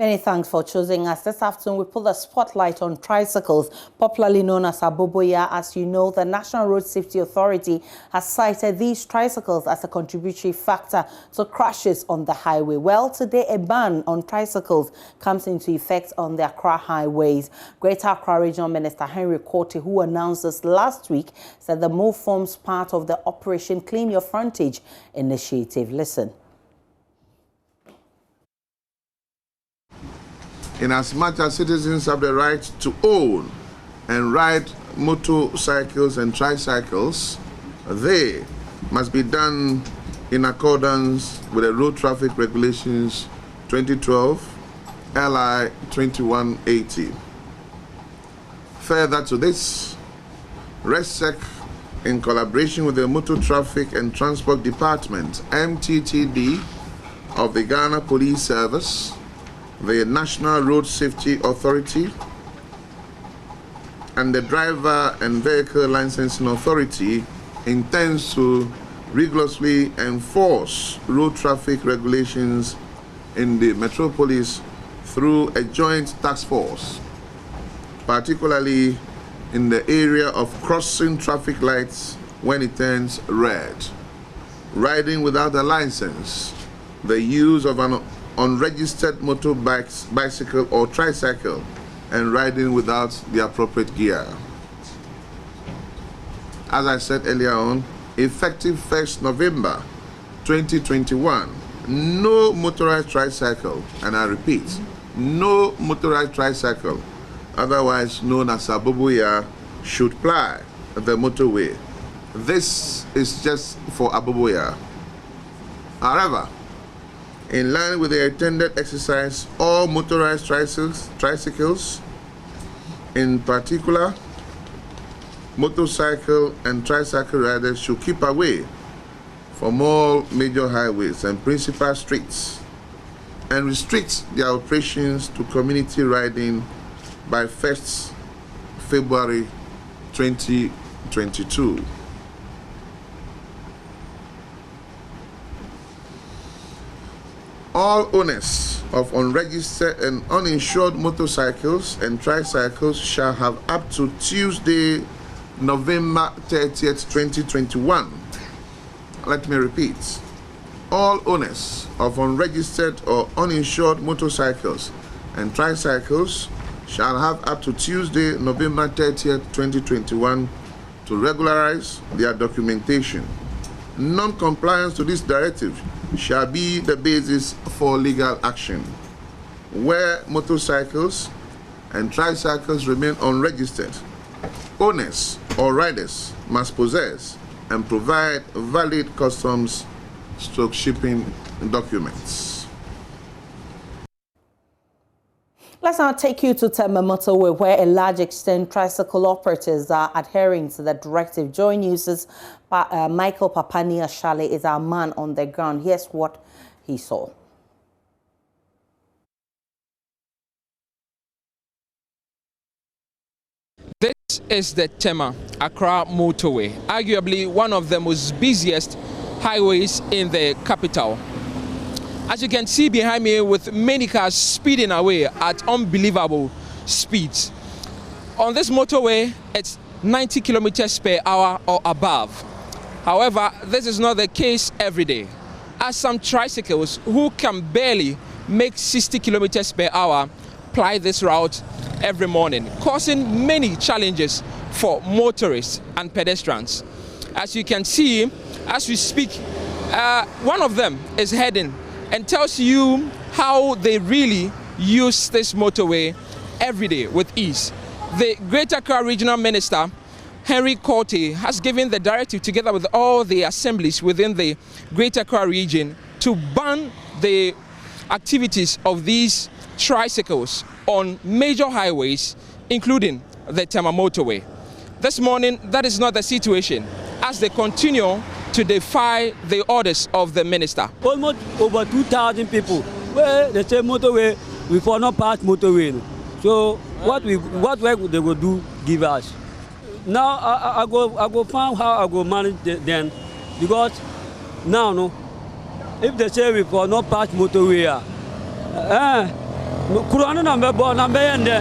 Many thanks for choosing us. This afternoon, we put the spotlight on tricycles, popularly known as aboboya. As you know, the National Road Safety Authority has cited these tricycles as a contributory factor to crashes on the highway. Well, today, a ban on tricycles comes into effect on the Accra highways. Greater Accra Regional Minister Henry Quartey, who announced this last week, said the move forms part of the Operation Clean Your Frontage initiative. Listen. In as much as citizens have the right to own and ride motorcycles and tricycles, they must be done in accordance with the Road Traffic Regulations 2012 LI 2180. Further to this, RESEC, in collaboration with the Motor Traffic and Transport Department, MTTD, of the Ghana Police Service, the National Road Safety Authority, and the Driver and Vehicle Licensing Authority, intends to rigorously enforce road traffic regulations in the metropolis through a joint task force, particularly in the area of crossing traffic lights when it turns red, riding without a license, the use of an unregistered motorbike, bicycle or tricycle, and riding without the appropriate gear. As I said earlier on, effective 1st November 2021, no motorized tricycle, and I repeat, no motorized tricycle, otherwise known as aboboya, should ply the motorway. This is just for aboboya. However, in line with the intended exercise, all motorized tricycles, in particular, motorcycle and tricycle riders, should keep away from all major highways and principal streets and restrict their operations to community riding by 1st February 2022. All owners of unregistered and uninsured motorcycles and tricycles shall have up to Tuesday, November 30th, 2021. Let me repeat. All owners of unregistered or uninsured motorcycles and tricycles shall have up to Tuesday, November 30th, 2021 to regularize their documentation. Non-compliance to this directive shall be the basis for legal action. Where motorcycles and tricycles remain unregistered, owners or riders must possess and provide valid customs/shipping documents. Let's now take you to Tema Motorway, where a large extent tricycle operators are adhering to the directive. JoyNews' Michael Papania Shale is our man on the ground. Here's what he saw. This is the Tema Accra Motorway, arguably one of the most busiest highways in the capital. As you can see behind me, with many cars speeding away at unbelievable speeds. On this motorway, it's 90 kilometers per hour or above. However, this is not the case every day, as some tricycles who can barely make 60 kilometers per hour ply this route every morning, causing many challenges for motorists and pedestrians. As you can see, as we speak, one of them is heading and tells you how they really use this motorway every day with ease. The Greater Accra Regional Minister, Henry Quartey, has given the directive together with all the assemblies within the Greater Accra region to ban the activities of these tricycles on major highways, including the Tema Motorway. This morning, that is not the situation, as they continue to defy the orders of the minister. Almost over 2,000 people. Well, they say motorway, we for not pass motorway. So what work they will do give us? Now I go find how I go manage then, because now no, if they say we for not pass motorway, Kurano na mebo na beyende.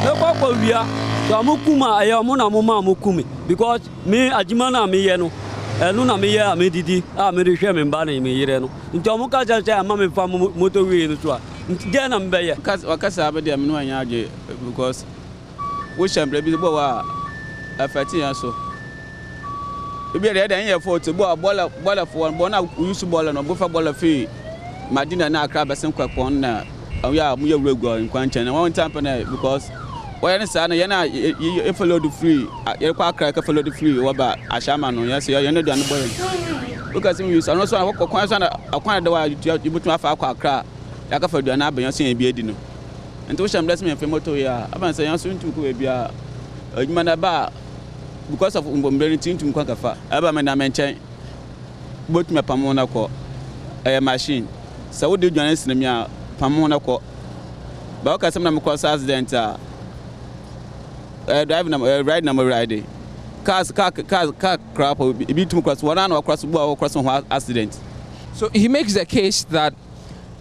Mebo ko wia. So amukuma aye omo na moma amukumi because me adwuma na me ye no. Enu na me ye amedidi, a me rehwe me mba na me yire no. Nti omuka jaje ama me fa motorway no so a. Nti de na mbeye. Wakasa abede me no anya age because we chambre bi bo wa afati ya so. Ebi dey dey here for to bola for one na use bola no go fa bola fi Madina na Accra besen kwakon na ya mu ye wrego in kwanchen na one time na because why na say na ye na e follow the free ye kwa Accra ka follow the free wo ba ashama no ye say ye na duan boy because we use no so akwan so na akwan da wa you butu afa akwa Accra ya ka fa duan na aban so ye bi edi no ento wo sham bless me fe moto ya aban say yan so ntu ko bi a adwuma na ba because of mbombreni tintum kwa kafa aba me na menchen both me pamona ko machine so wo de dwan sinemi a pamona ko ba o ka sem na me cause accident a drive na ride na ride car crap be too cross one and cross one accident. So he makes the case that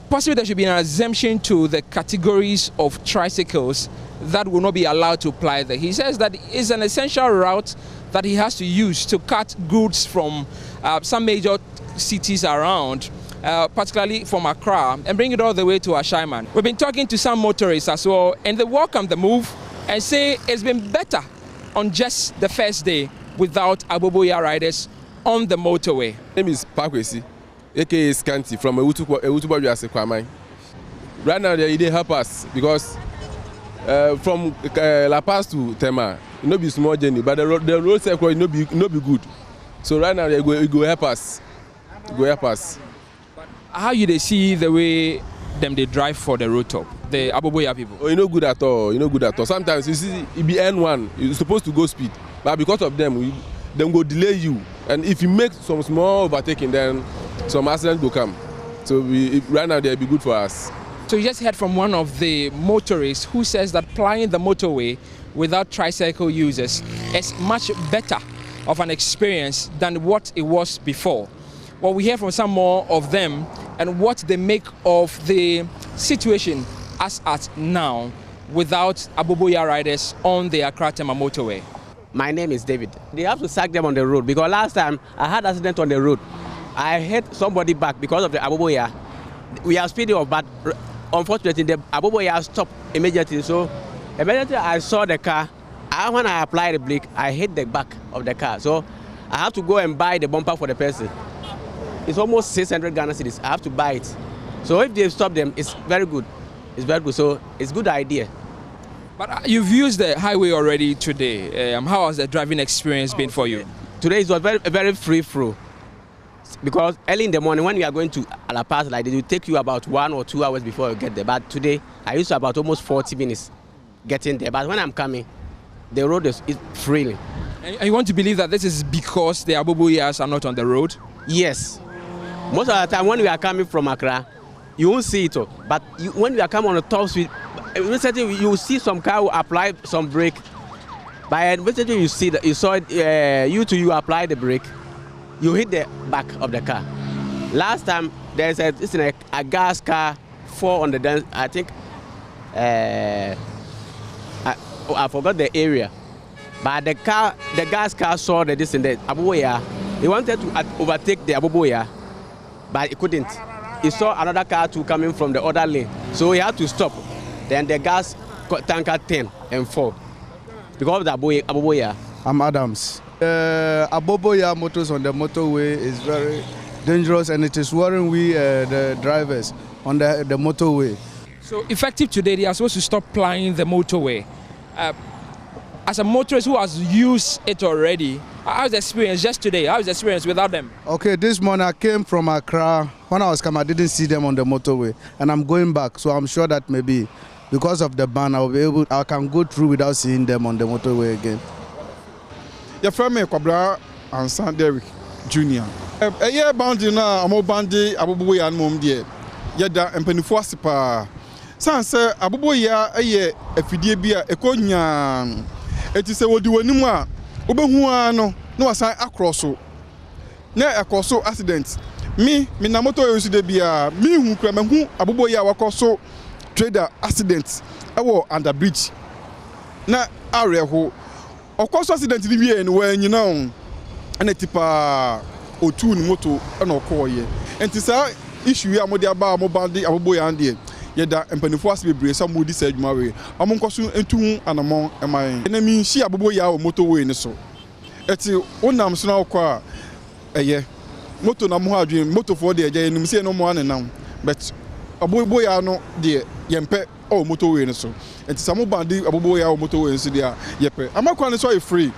possibly there should be an exemption to the categories of tricycles that will not be allowed to apply there. He says that it's an essential route that he has to use to cut goods from some major cities around, particularly from Accra, and bring it all the way to Ashaiman. We've been talking to some motorists as well, and they welcome the move and say it's been better on just the first day without Aboboya riders on the motorway. My name is Pakwesi, aka Scanty from Ewutuba. Right now they help us because from La Paz to Tema, it no be small journey, but the road circle no be good. So right now they go help us. How you see the way they drive for the road top, the Aboboya people? Oh, you no good at all. Sometimes you see it be N1, you're supposed to go speed, but because of them go delay you, and if you make some small overtaking, then some accidents will come. So right now they'll be good for us. So you just heard from one of the motorists who says that plying the motorway without tricycle users is much better of an experience than what it was before. Well, we hear from some more of them and what they make of the situation as at now without Aboboya riders on the Accra-Tema motorway. My name is David. They have to sack them on the road because last time I had an accident on the road. I hit somebody back because of the Aboboya. We are speeding up, but unfortunately the Aboboya stopped immediately. So immediately I saw the car. When I applied the brake, I hit the back of the car. So I have to go and buy the bumper for the person. It's almost 600 Ghana cedis. I have to buy it. So if they stop them, it's very good. It's very good. So it's a good idea. But you've used the highway already today. How has the driving experience been for you? Today it was very free flow. Because early in the morning when we are going to La Paz, like, it will take you about 1 or 2 hours before you get there. But today I used about almost 40 minutes getting there. But when I'm coming, the road is freely. And you want to believe that this is because the Aboboyas are not on the road? Yes. Most of the time when we are coming from Accra, you won't see it all. But when we are coming on the top speed, you will see some car will apply some brake. But you see that you saw it, you apply the brake, you hit the back of the car. Last time there's a gas car fall on the dance. I think I forgot the area. But the gas car saw the Aboboya. He wanted to overtake the Aboboya, but he couldn't. He saw another car too coming from the other lane, so he had to stop. Then the gas tanker turned and fall because of the Aboboya. I'm Adams. Aboboya motors on the motorway is very dangerous, and it is worrying the drivers on the motorway. So effective today, they are supposed to stop plying the motorway. As a motorist who has used it already, how's the experience just today? How's the experience without them? Okay, this morning I came from Accra. When I was coming, I didn't see them on the motorway, and I'm going back. So I'm sure that maybe because of the ban, I can go through without seeing them on the motorway again. Your friend Kobra and San Derrick Jr. A year boundary now, I'm boundary Aboboya and Mom dear. Yada and Penifua Sipa. Sansa Aboboya a year a Fidibia a Konya. It is a would do anymore. Ubehuano, no assign across so. Near a coso accident. Me, Minamoto used to be a me who Aboboya Wakoso. trader accident under bridge na areho of course accident ni wie when you know and tipa otu ni moto na okoye enti sa issue ya mo de aba mo bandi aboboya ande yeda empanifo ase bebre sa mo di sa adwuma we amonkoso entu anamon eman na mi hia aboboya o moto we ni so eti onam so na okwa eye moto na mo ha adwen moto fo de eje nim se no mo anenam but aboboya no de yempe o moto we ni so enti sa mo bandi aboboya o moto we nsi de a yepe amakwa ni so e free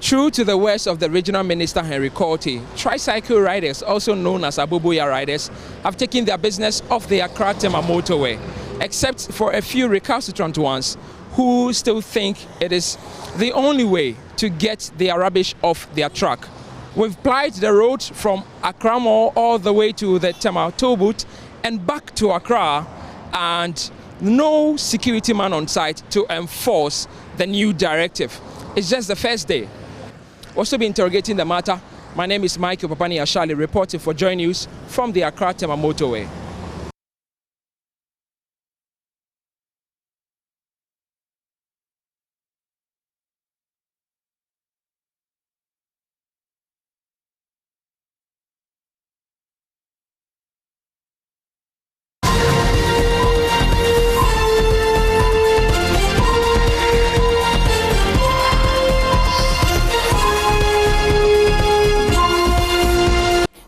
True to the words of the regional minister Henry Korte, tricycle riders, also known as Aboboya riders, have taken their business off the Accra Tema motorway, except for a few recalcitrant ones who still think it is the only way to get their rubbish off their truck. We've plied the road from Accra Mall all the way to the Tema toll booth and back to Accra, and no security man on site to enforce the new directive. It's just the first day. Also be interrogating the matter. My name is Michael Papani Ashali, reporting for JoyNews from the Accra Tema motorway.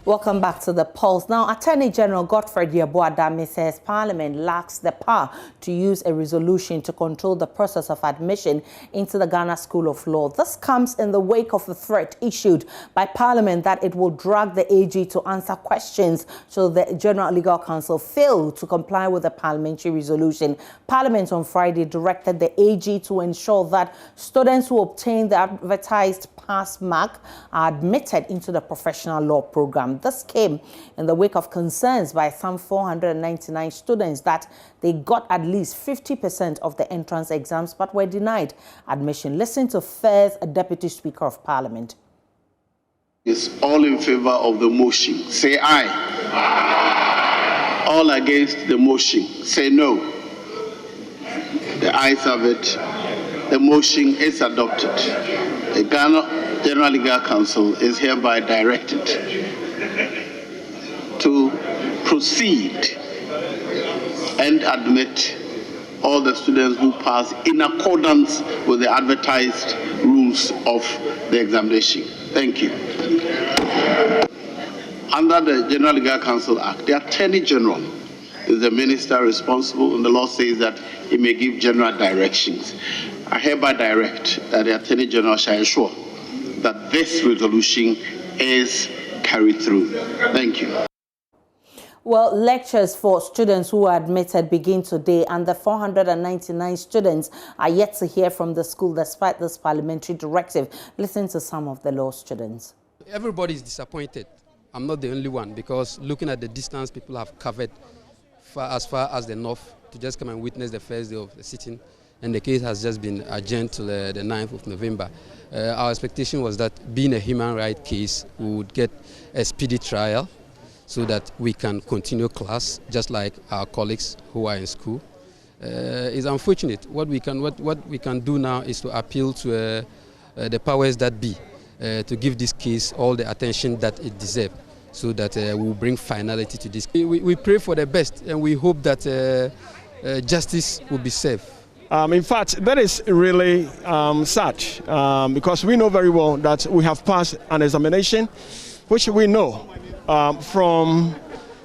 Welcome back to the Pulse. Now, Attorney General Godfred Yeboah-Dame says Parliament lacks the power to use a resolution to control the process of admission into the Ghana School of Law. This comes in the wake of a threat issued by Parliament that it will drag the AG to answer questions should the General Legal Council fail to comply with the parliamentary resolution. Parliament on Friday directed the AG to ensure that students who obtain the advertised pass mark are admitted into the professional law program. This came in the wake of concerns by some 499 students that they got at least 50% of the entrance exams but were denied admission. Listen to first Deputy Speaker of Parliament. Is all in favor of the motion, say aye. Aye. All against the motion, say no. The ayes have it. The motion is adopted. The Ghana General Legal Council is hereby directed to proceed and admit all the students who pass in accordance with the advertised rules of the examination. Thank you. Under the General Legal Council Act, the Attorney General is the minister responsible, and the law says that he may give general directions. I hereby direct that the Attorney General shall ensure that this resolution is carried through. Thank you. Well, lectures for students who are admitted begin today, and the 499 students are yet to hear from the school despite this parliamentary directive. Listen to some of the law students. Everybody is disappointed. I'm not the only one, because looking at the distance people have covered as far as the north to just come and witness the first day of the sitting, and the case has just been adjourned to the 9th of November. Our expectation was that, being a human rights case, we would get a speedy trial so that we can continue class just like our colleagues who are in school. It's unfortunate. What we can do now is to appeal to the powers that be to give this case all the attention that it deserves, so that we will bring finality to this. We pray for the best, and we hope that justice will be served. In fact, that is really sad, because we know very well that we have passed an examination, which we know from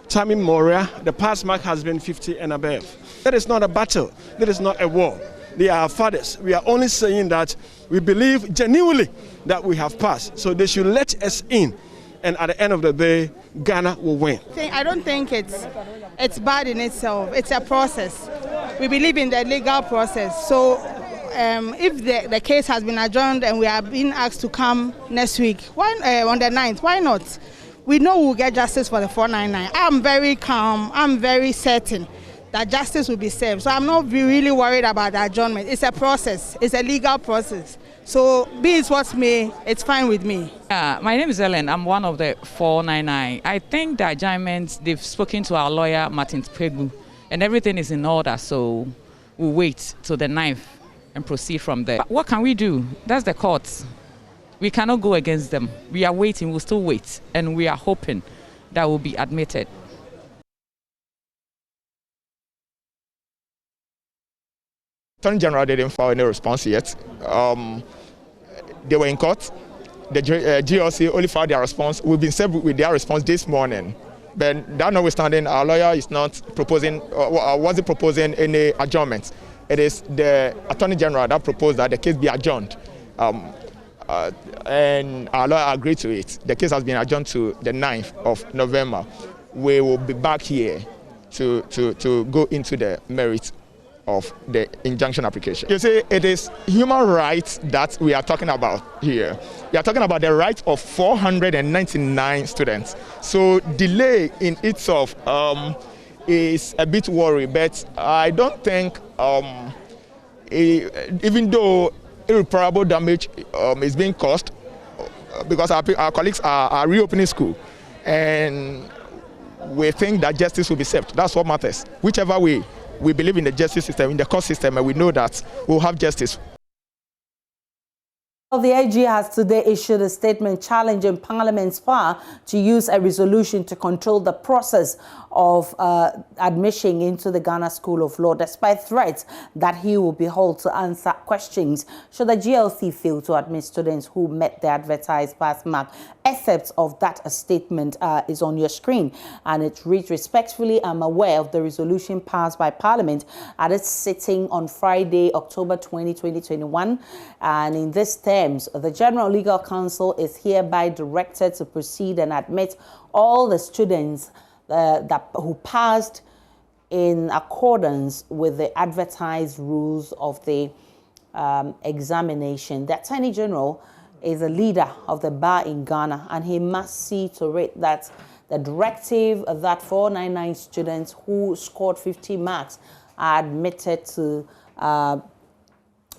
time immemorial, the pass mark has been 50 and above. That is not a battle. That is not a war. They are our fathers. We are only saying that we believe genuinely that we have passed. So they should let us in, and at the end of the day, Ghana will win. I don't think it's bad in itself. It's a process. We believe in the legal process. So if the case has been adjourned and we are being asked to come next week, on the 9th, why not? We know we'll get justice for the 499. I'm very calm. I'm very certain that justice will be served. So I'm not really worried about the adjournment. It's a process. It's a legal process. So be it what may, it's fine with me. My name is Ellen. I'm one of the 499. I think the adjournment, they've spoken to our lawyer, Martin Pegu. and everything is in order, so we'll wait till the 9th and proceed from there. But what can we do? That's the courts. We cannot go against them. We are waiting, we'll still wait, and we are hoping that will be admitted. Attorney General didn't file any response yet. They were in court. The GLC only filed their response. We've been served with their response this morning. But that notwithstanding, our lawyer is not proposing, wasn't proposing any adjournment. It is the Attorney General that proposed that the case be adjourned. And our lawyer agreed to it. The case has been adjourned to the 9th of November. We will be back here to go into the merits of the injunction application. You see, it is human rights that we are talking about here. We are talking about the rights of 499 students. So delay in itself is a bit worrying, but I don't think, even though irreparable damage is being caused, because our colleagues are reopening school, and we think that justice will be served. That's what matters. Whichever way, we believe in the justice system, in the court system, and we know that we'll have justice. Well, the AG has today issued a statement challenging Parliament's power to use a resolution to control the process of admission into the Ghana School of Law, despite threats that he will be held to answer questions should the GLC fail to admit students who met the advertised pass mark. Excerpts of that statement is on your screen, and it reads, "Respectfully, I'm aware of the resolution passed by Parliament at its sitting on Friday, October 20, 2021, and in this terms, the General Legal Counsel is hereby directed to proceed and admit all the students who passed in accordance with the advertised rules of the examination." The Attorney General is a leader of the bar in Ghana, and he must see to it that the directive that 499 students who scored 50 marks are admitted to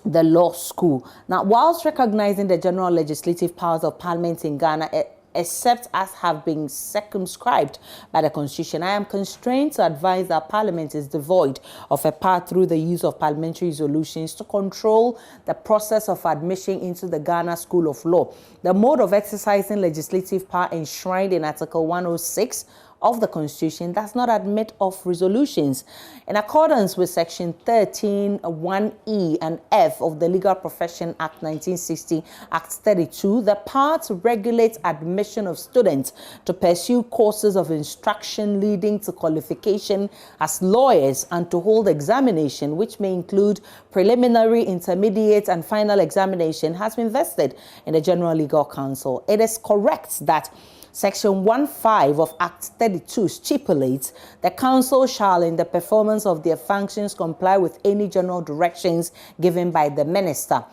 the law school. Now, whilst recognizing the general legislative powers of Parliament in Ghana, except as have been circumscribed by the Constitution, I am constrained to advise that Parliament is devoid of a power through the use of parliamentary resolutions to control the process of admission into the Ghana School of Law. The mode of exercising legislative power enshrined in Article 106 of the Constitution does not admit of resolutions. In accordance with Section 13(1)(e) and F of the Legal Profession Act 1960, Act 32, the power to regulate admission of students to pursue courses of instruction leading to qualification as lawyers and to hold examination, which may include preliminary, intermediate, and final examination, has been vested in the General Legal Counsel. It is correct that Section 1(5) of Act 32 stipulates the Council shall, in the performance of their functions, comply with any general directions given by the Minister.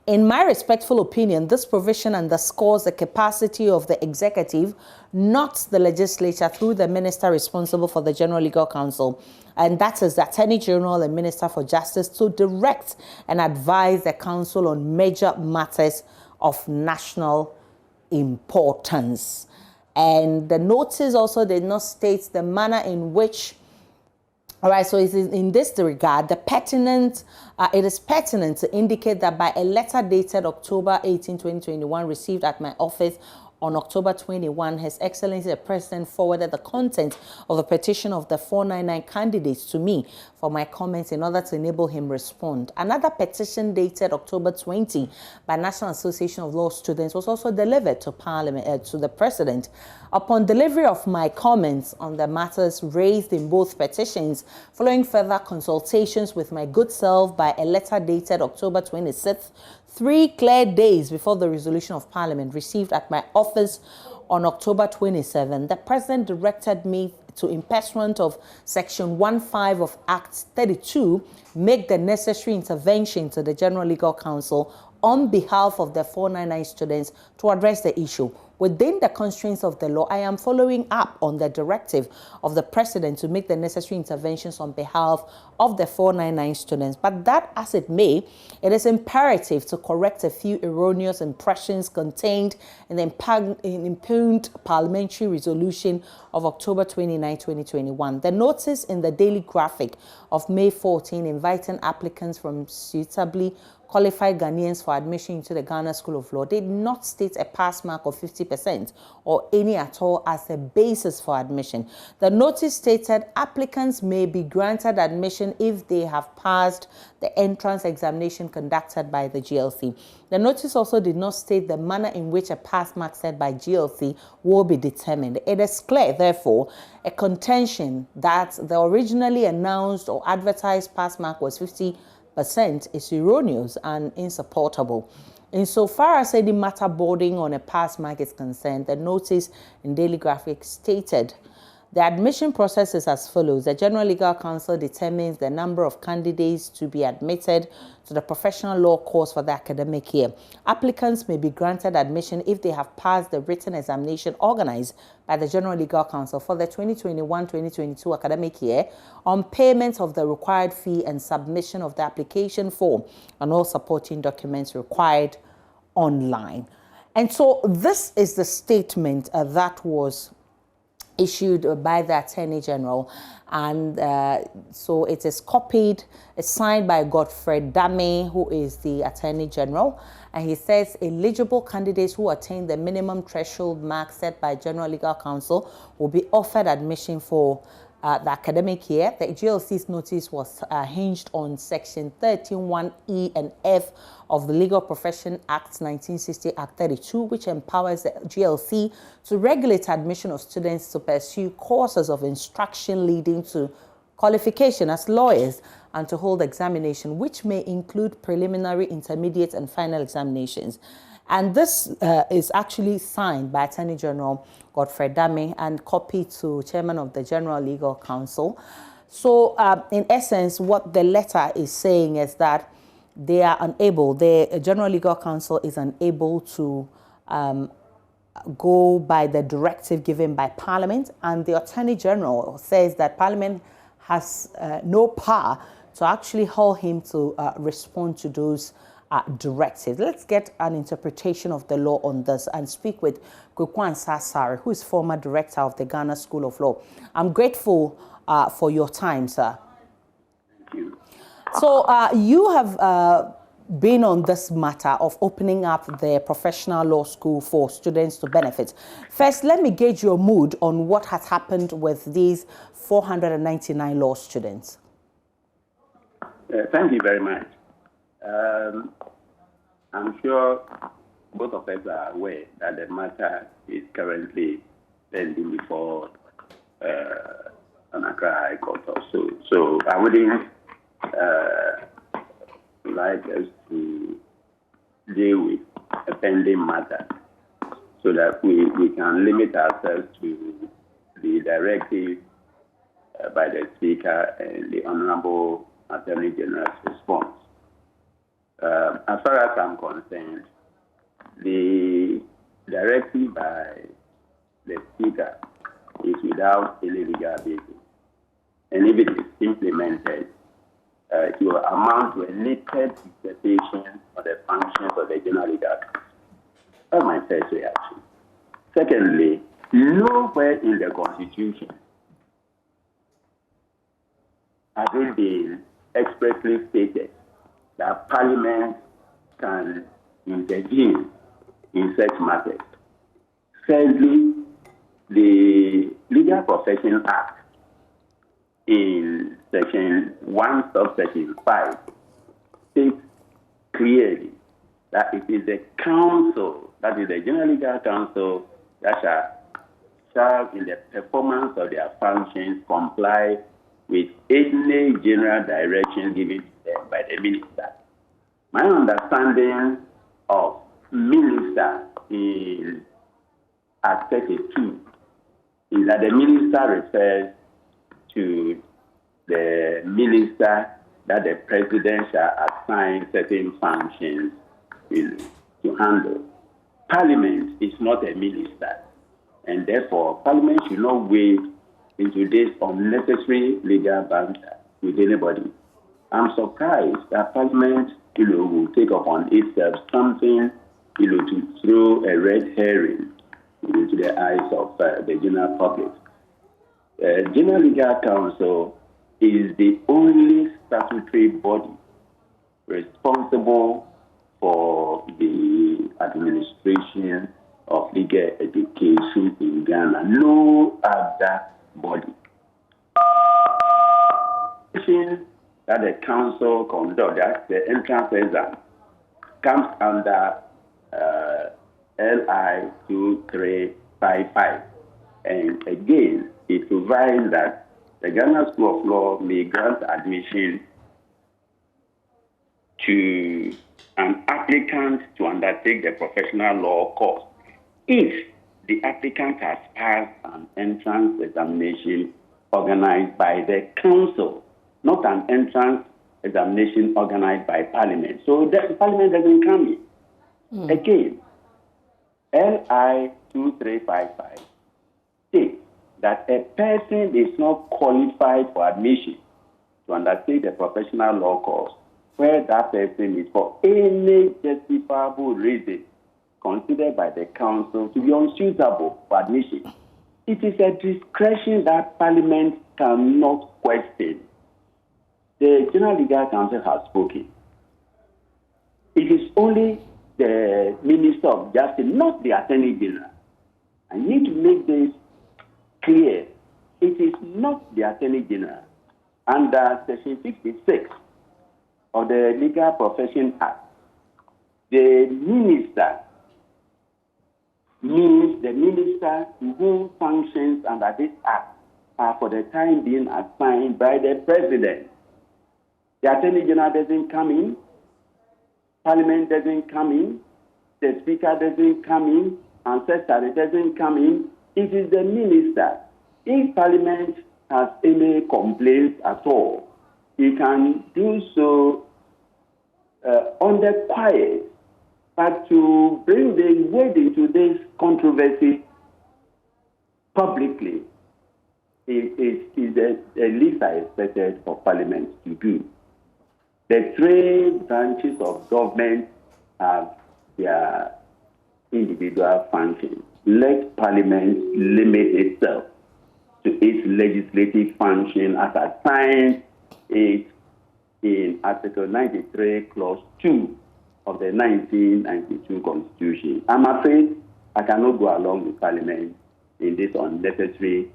In my respectful opinion, this provision underscores the capacity of the Executive, not the Legislature, through the Minister responsible for the General Legal Counsel, and that is the Attorney General and Minister for Justice, to direct and advise the Council on major matters of national importance. And the notice also did not state the manner in which, all right, so it is in this regard, it is pertinent to indicate that by a letter dated October 18, 2021, received at my office on October 21, His Excellency the President forwarded the content of the petition of the 499 candidates to me for my comments in order to enable him respond. Another petition dated October 20 by National Association of Law Students was also delivered to Parliament, to the President. Upon delivery of my comments on the matters raised in both petitions, following further consultations with my good self by a letter dated October 26th, 3 clear days before the resolution of Parliament received at my office on October 27, the President directed me to, in pursuant of Section 1(5) of Act 32, make the necessary intervention to the General Legal Counsel on behalf of the 499 students to address the issue. within the constraints of the law, I am following up on the directive of the president to make the necessary interventions on behalf of the 499 students. But that as it may, it is imperative to correct a few erroneous impressions contained in the impugned parliamentary resolution of October 29, 2021. The notice in the Daily Graphic of May 14 inviting applicants from suitably qualified Ghanaians for admission into the Ghana School of Law did not state a pass mark of 50% or any at all as a basis for admission. The notice stated applicants may be granted admission if they have passed the entrance examination conducted by the GLC. The notice also did not state the manner in which a pass mark set by GLC will be determined. It is clear, therefore, a contention that the originally announced or advertised pass mark was 50% is erroneous and insupportable. Insofar as any matter bordering on a pass mark is concerned, the notice in Daily Graphic stated the admission process is as follows. The General Legal Council determines the number of candidates to be admitted to the professional law course for the academic year. Applicants may be granted admission if they have passed the written examination organized by the General Legal Council for the 2021-2022 academic year on payment of the required fee and submission of the application form and all supporting documents required online. And so this is the statement that was issued by the Attorney General, and so it is copied, it's signed by Godfred Dame, who is the Attorney General, and he says eligible candidates who attain the minimum threshold mark set by General Legal Council will be offered admission for the academic year. The GLC's notice was hinged on Section 13(1)(e) and F of the Legal Profession Act 1960 Act 32, which empowers the GLC to regulate admission of students to pursue courses of instruction leading to qualification as lawyers and to hold examination, which may include preliminary, intermediate, and final examinations. And this is actually signed by Attorney General Godfred Dame and copied to Chairman of the General Legal Council. So in essence, what the letter is saying is that they are unable, the General Legal Council is unable to go by the directive given by Parliament, and the Attorney General says that Parliament has no power to actually hold him to respond to those directives. Let's get an interpretation of the law on this and speak with Kwekwan Sasari, who is former director of the Ghana School of Law. I'm grateful for your time, sir. Thank you. So you have been on this matter of opening up the professional law school for students to benefit. First, let me gauge your mood on what has happened with these 499 law students. Thank you very much. I'm sure both of us are aware that the matter is currently pending before an Accra High Court or so. So I wouldn't like us to deal with a pending matter so that we can limit ourselves to the directive by the Speaker and the Honorable Attorney General's response. As far as I'm concerned, the directive by the Speaker is without any legal basis. And if it is implemented, it will amount to a naked usurpation of the functions of the General Legal Council. That's my first reaction. Secondly, nowhere in the Constitution has it been expressly stated that Parliament can intervene in such matters. Thirdly, the Legal Profession Act in Section 1, subsection 5 states clearly that it is the Council, that is the General Legal Council, that shall in the performance of their functions comply with any general direction given to them by the Minister. My understanding of Minister in Act 32 is that the Minister refers to the Minister that the President shall assign certain functions to handle. Parliament is not a minister, and therefore Parliament should not wade into this unnecessary legal banter with anybody. I'm surprised that Parliament, will take upon itself something, to throw a red herring into the eyes of the general public. General Legal Council is the only statutory body responsible for the administration of legal education in Ghana. No other body. That the council conducts, that the entrance exam, comes under LI 2355. And again, it provides that the Ghana School of Law may grant admission to an applicant to undertake the professional law course if the applicant has passed an entrance examination organized by the council, not an entrance examination organized by Parliament. So the Parliament doesn't come in. Again, LI 2355 states that a person is not qualified for admission to undertake the professional law course where that person is for any justifiable reason considered by the council to be unsuitable for admission. It is a discretion that Parliament cannot question. The General Legal Council has spoken. It is only the Minister of Justice, not the Attorney General. I need to make this clear. It is not the Attorney General. Under Section 56 of the Legal Profession Act, the minister means the minister who functions under this act are for the time being assigned by the president. The Attorney General doesn't come in, Parliament doesn't come in, the Speaker doesn't come in, Ancestry doesn't come in. It is the minister. If Parliament has any complaints at all, he can do so on the quiet. But to bring the weight into this controversy publicly is the least I expected for Parliament to do. The three branches of government have their individual functions. Let Parliament limit itself to its legislative function as assigned it in Article 93, Clause 2 of the 1992 Constitution. I'm afraid I cannot go along with Parliament in this unnecessary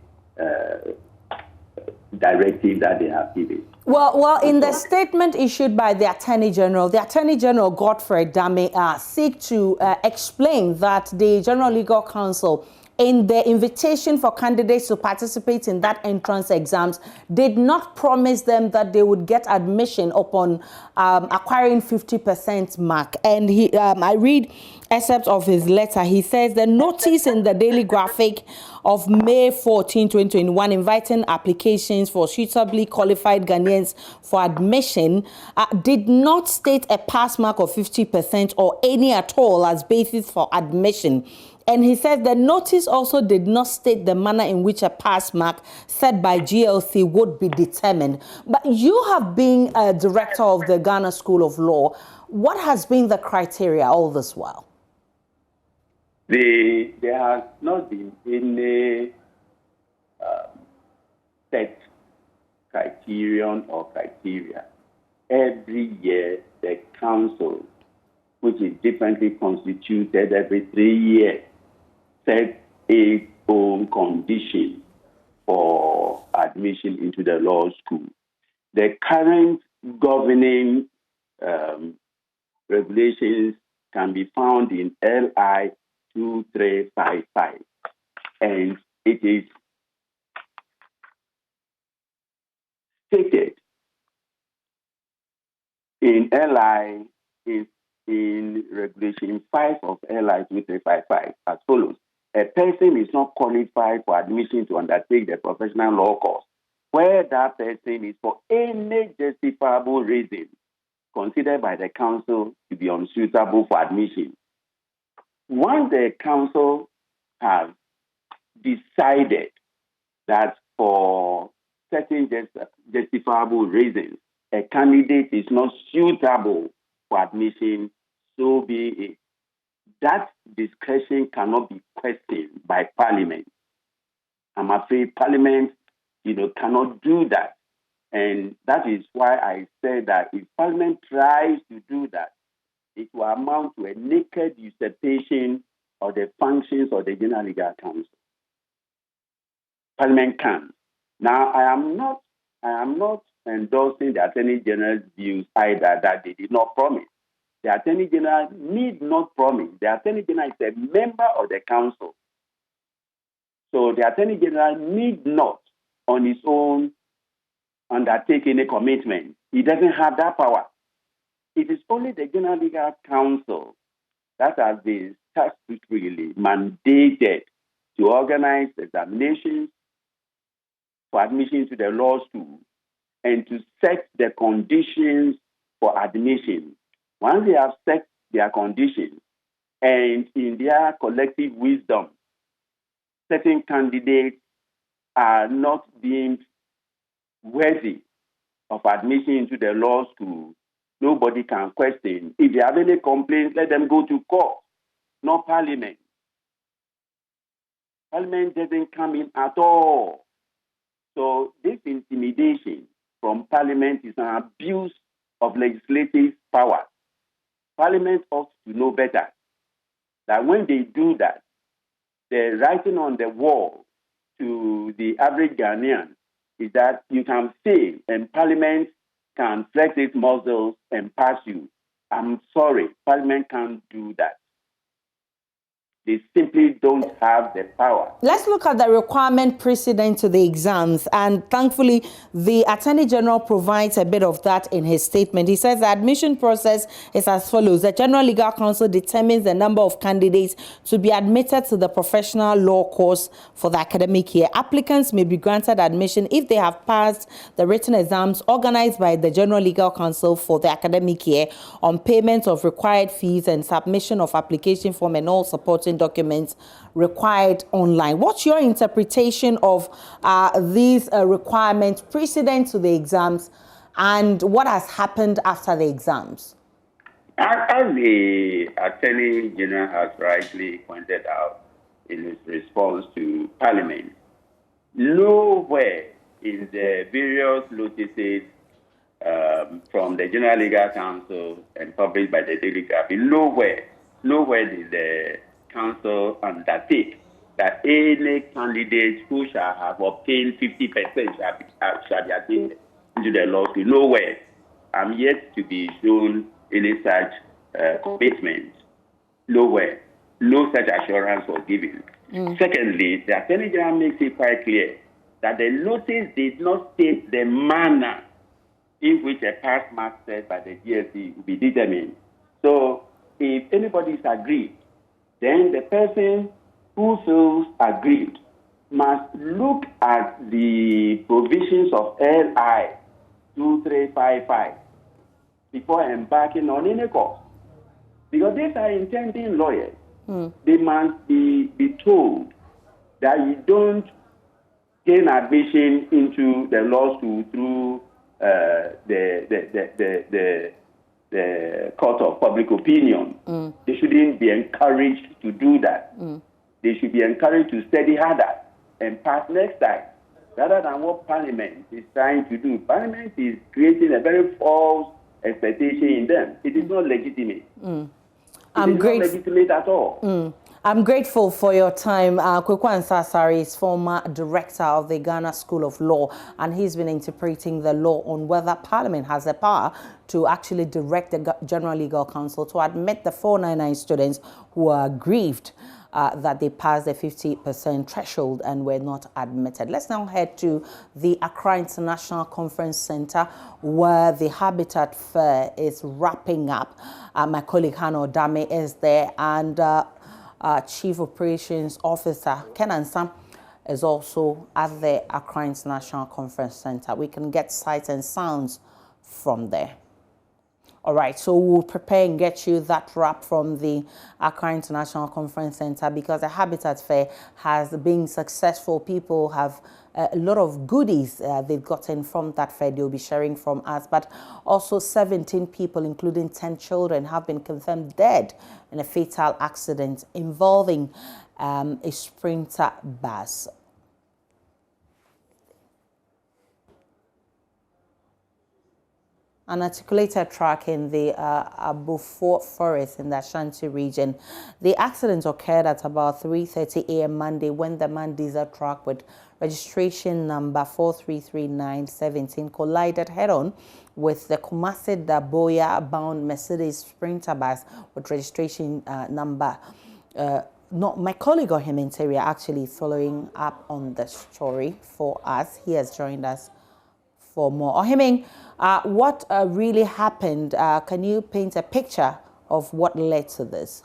directive that they have given. Well, in the statement issued by the Attorney General Godfrey Dame seek to explain that the General Legal Council, in the invitation for candidates to participate in that entrance exams, did not promise them that they would get admission upon acquiring 50% mark. And I read excerpt of his letter. He says the notice in the Daily Graphic of May 14, 2021, inviting applications for suitably qualified Ghanaians for admission did not state a pass mark of 50% or any at all as basis for admission. And he says the notice also did not state the manner in which a pass mark set by GLC would be determined. But you have been a director of the Ghana School of Law. What has been the criteria all this while? There has not been any set criterion or criteria. Every year, the council, which is differently constituted every 3 years, set its own conditions for admission into the law school. The current governing regulations can be found in LI 2355, and it is stated in LI in Regulation 5 of LI 2355 as follows. A person is not qualified for admission to undertake the professional law course where that person is for any justifiable reason considered by the council to be unsuitable for admission. once the council has decided that for certain justifiable reasons, a candidate is not suitable for admission, so be it. That discretion cannot be questioned by Parliament. I'm afraid Parliament, cannot do that. And that is why I said that if Parliament tries to do that, it will amount to a naked usurpation of the functions of the General Legal Council. Parliament can. Now, I am not endorsing the Attorney General's views either that they did not promise. The Attorney General need not promise. The Attorney General is a member of the Council. So the Attorney General need not, on his own, undertake any commitment. He doesn't have that power. It is only the General Legal Council that has been statutorily mandated to organize examinations for admission to the law school and to set the conditions for admission. Once they have set their conditions and in their collective wisdom, certain candidates are not deemed worthy of admission into the law school, nobody can question. If they have any complaints, let them go to court, not Parliament. Parliament doesn't come in at all. So this intimidation from Parliament is an abuse of legislative power. Parliament ought to know better that when they do that, the writing on the wall to the average Ghanaian is that you can fail and Parliament can flex its muscles and pass you. I'm sorry, Parliament can't do that. They simply don't have the power. Let's look at the requirement precedent to the exams. And thankfully, the Attorney General provides a bit of that in his statement. He says the admission process is as follows. The General Legal Council determines the number of candidates to be admitted to the professional law course for the academic year. Applicants may be granted admission if they have passed the written exams organized by the General Legal Council for the academic year on payment of required fees and submission of application form and all supporting documents required online. What's your interpretation of these requirements precedent to the exams and what has happened after the exams? As the Attorney General has rightly pointed out in his response to Parliament, nowhere in the various notices from the General Legal Council and published by the Daily Graphic, nowhere did the Council undertake that any candidate who shall have obtained 50% shall be admitted into the law school. Nowhere. I'm yet to be shown any such commitment. Nowhere. No such assurance was given. Secondly, the Attorney General makes it quite clear that the notice did not state the manner in which a pass mark set by the GSC will be determined. So if anybody is aggrieved, then the person who feels aggrieved must look at the provisions of LI 2355 before embarking on any course. Because these are intending lawyers. They must be told that you don't gain admission into the law school through the court of public opinion. They shouldn't be encouraged to do that. They should be encouraged to study harder and pass next time, rather than what Parliament is trying to do. Parliament is creating a very false expectation in them. It is not legitimate. It is not legitimate at all. I'm grateful for your time. Kwekwan Sasari is former director of the Ghana School of Law, and he's been interpreting the law on whether Parliament has the power to actually direct the General Legal Council to admit the 499 students who are aggrieved that they passed the 50% threshold and were not admitted. Let's now head to the Accra International Conference Center, where the Habitat Fair is wrapping up. My colleague Hannah Odame is there, and Chief Operations Officer Ken Ansam is also at the Accra International Conference Center. We can get sights and sounds from there. All right, so we'll prepare and get you that wrap from the Accra International Conference Center, because the Habitat Fair has been successful. People have a lot of goodies they've gotten from that fair they'll be sharing from us. But also 17 people, including 10 children, have been confirmed dead in a fatal accident involving a Sprinter bus. An articulated truck in the Abufo Forest in the Ashanti region. The accident occurred at about 3:30 a.m. Monday when the man diesel truck with registration number 433917 collided head-on with the Kumasi Daboya bound Mercedes Sprinter bus with registration number. My colleague Ohim Interior actually following up on the story for us. He has joined us for more. Ohiming, what really happened? Can you paint a picture of what led to this?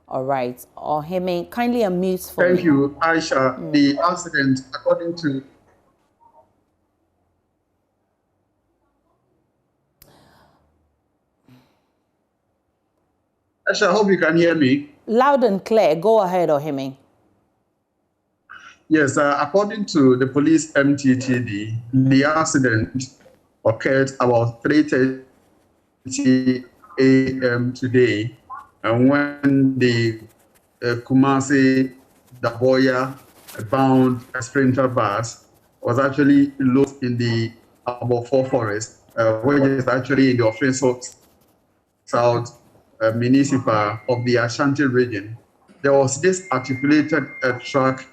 All right. Ohiming, kindly unmute for me. Thank you, Aisha. The accident, according to... Aisha, I hope you can hear me. Loud and clear. Go ahead, Ohiming. Yes, according to the police MTTD, the accident occurred about 3:30 a.m. today, and when the Kumasi Daboya bound Sprinter bus was actually lost in the Abufo Forest, which is actually in the Offiso South Municipal of the Ashanti region. There was this articulated truck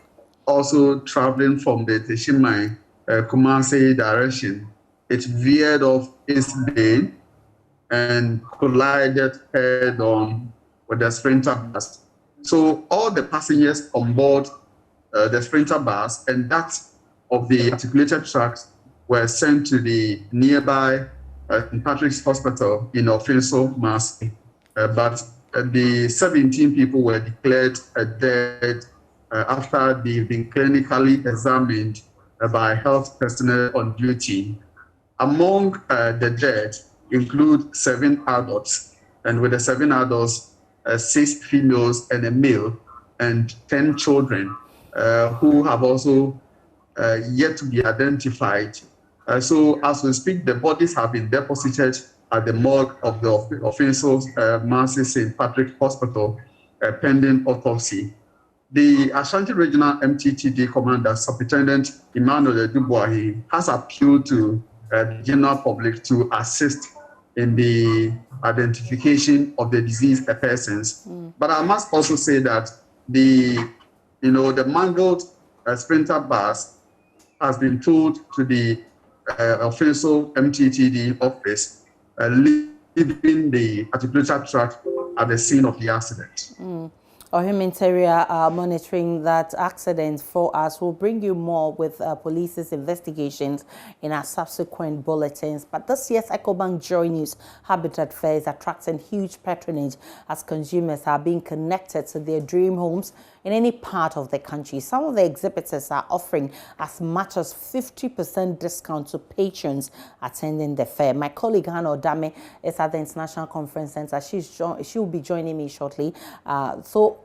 also traveling from the Teshimai, Kumasi direction. It veered off its lane and collided head-on with the Sprinter bus. So all the passengers on board the Sprinter bus and that of the articulated trucks were sent to the nearby St. Patrick's Hospital in Offiso, Kumasi. But the 17 people were declared dead after they've been clinically examined by health personnel on duty. Among the dead include 7 adults, and with the 7 adults, 6 females and a male, and 10 children who have also yet to be identified. So as we speak, the bodies have been deposited at the morgue of the Offiso Mercy St. Patrick Hospital pending autopsy. The Ashanti Regional MTTD Commander, Superintendent Emmanuel Dubois, has appealed to the general public to assist in the identification of the deceased persons. But I must also say that the mangled Sprinter bus has been towed to the official MTTD office, leaving the articulated truck at the scene of the accident. Ohim Interior monitoring that accident for us. We'll bring you more with police's investigations in our subsequent bulletins. But this year's EcoBank JoyNews Habitat Fair is attracting huge patronage as consumers are being connected to their dream homes in any part of the country. Some of the exhibitors are offering as much as 50% discount to patrons attending the fair. My colleague Hannah Odame is at the International Conference Center. She will be joining me shortly. So,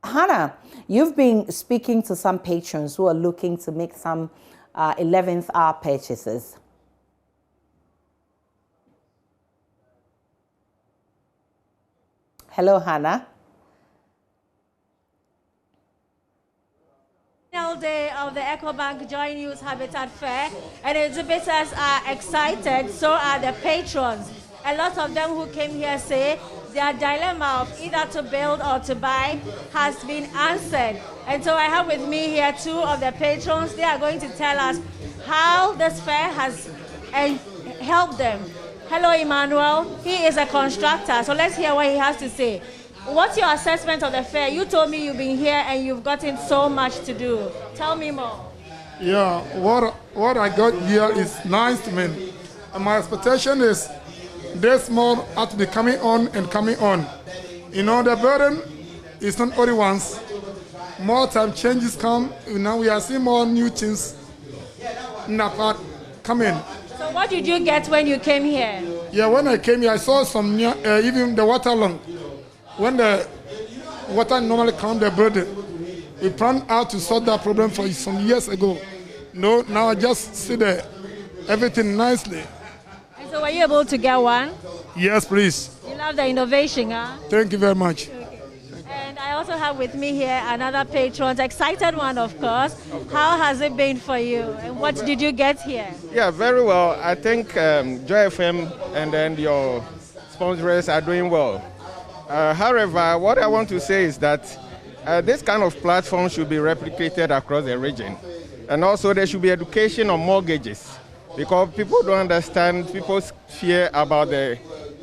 Hannah, you've been speaking to some patrons who are looking to make some 11th hour purchases. Hello, Hannah. Day of the EcoBank JoyNews Habitat Fair, and exhibitors are excited, so are the patrons. A lot of them who came here say their dilemma of either to build or to buy has been answered. And so I have with me here 2 of the patrons. They are going to tell us how this fair has helped them. Hello, Emmanuel. He is a constructor, so let's hear what he has to say. What's your assessment of the fair? You told me you've been here and you've gotten so much to do. Tell me more. Yeah, what I got here is nice to me. And my expectation is this month has to be coming on and coming on. You know, the burden is not only once. More time changes come. Now we are seeing more new things in the part coming. So what did you get when you came here? Yeah, when I came here, I saw some even the water along. When the water normally come the building, we planned out to sort that problem for some years ago. No, now I just see everything nicely. And so were you able to get one? Yes, please. You love the innovation, huh? Thank you very much. And I also have with me here another patron, excited one, of course. How has it been for you? And what did you get here? Yeah, very well. I think Joy FM and then your sponsors are doing well. However, what I want to say is that this kind of platform should be replicated across the region. And also there should be education on mortgages, because people don't understand, people fear about the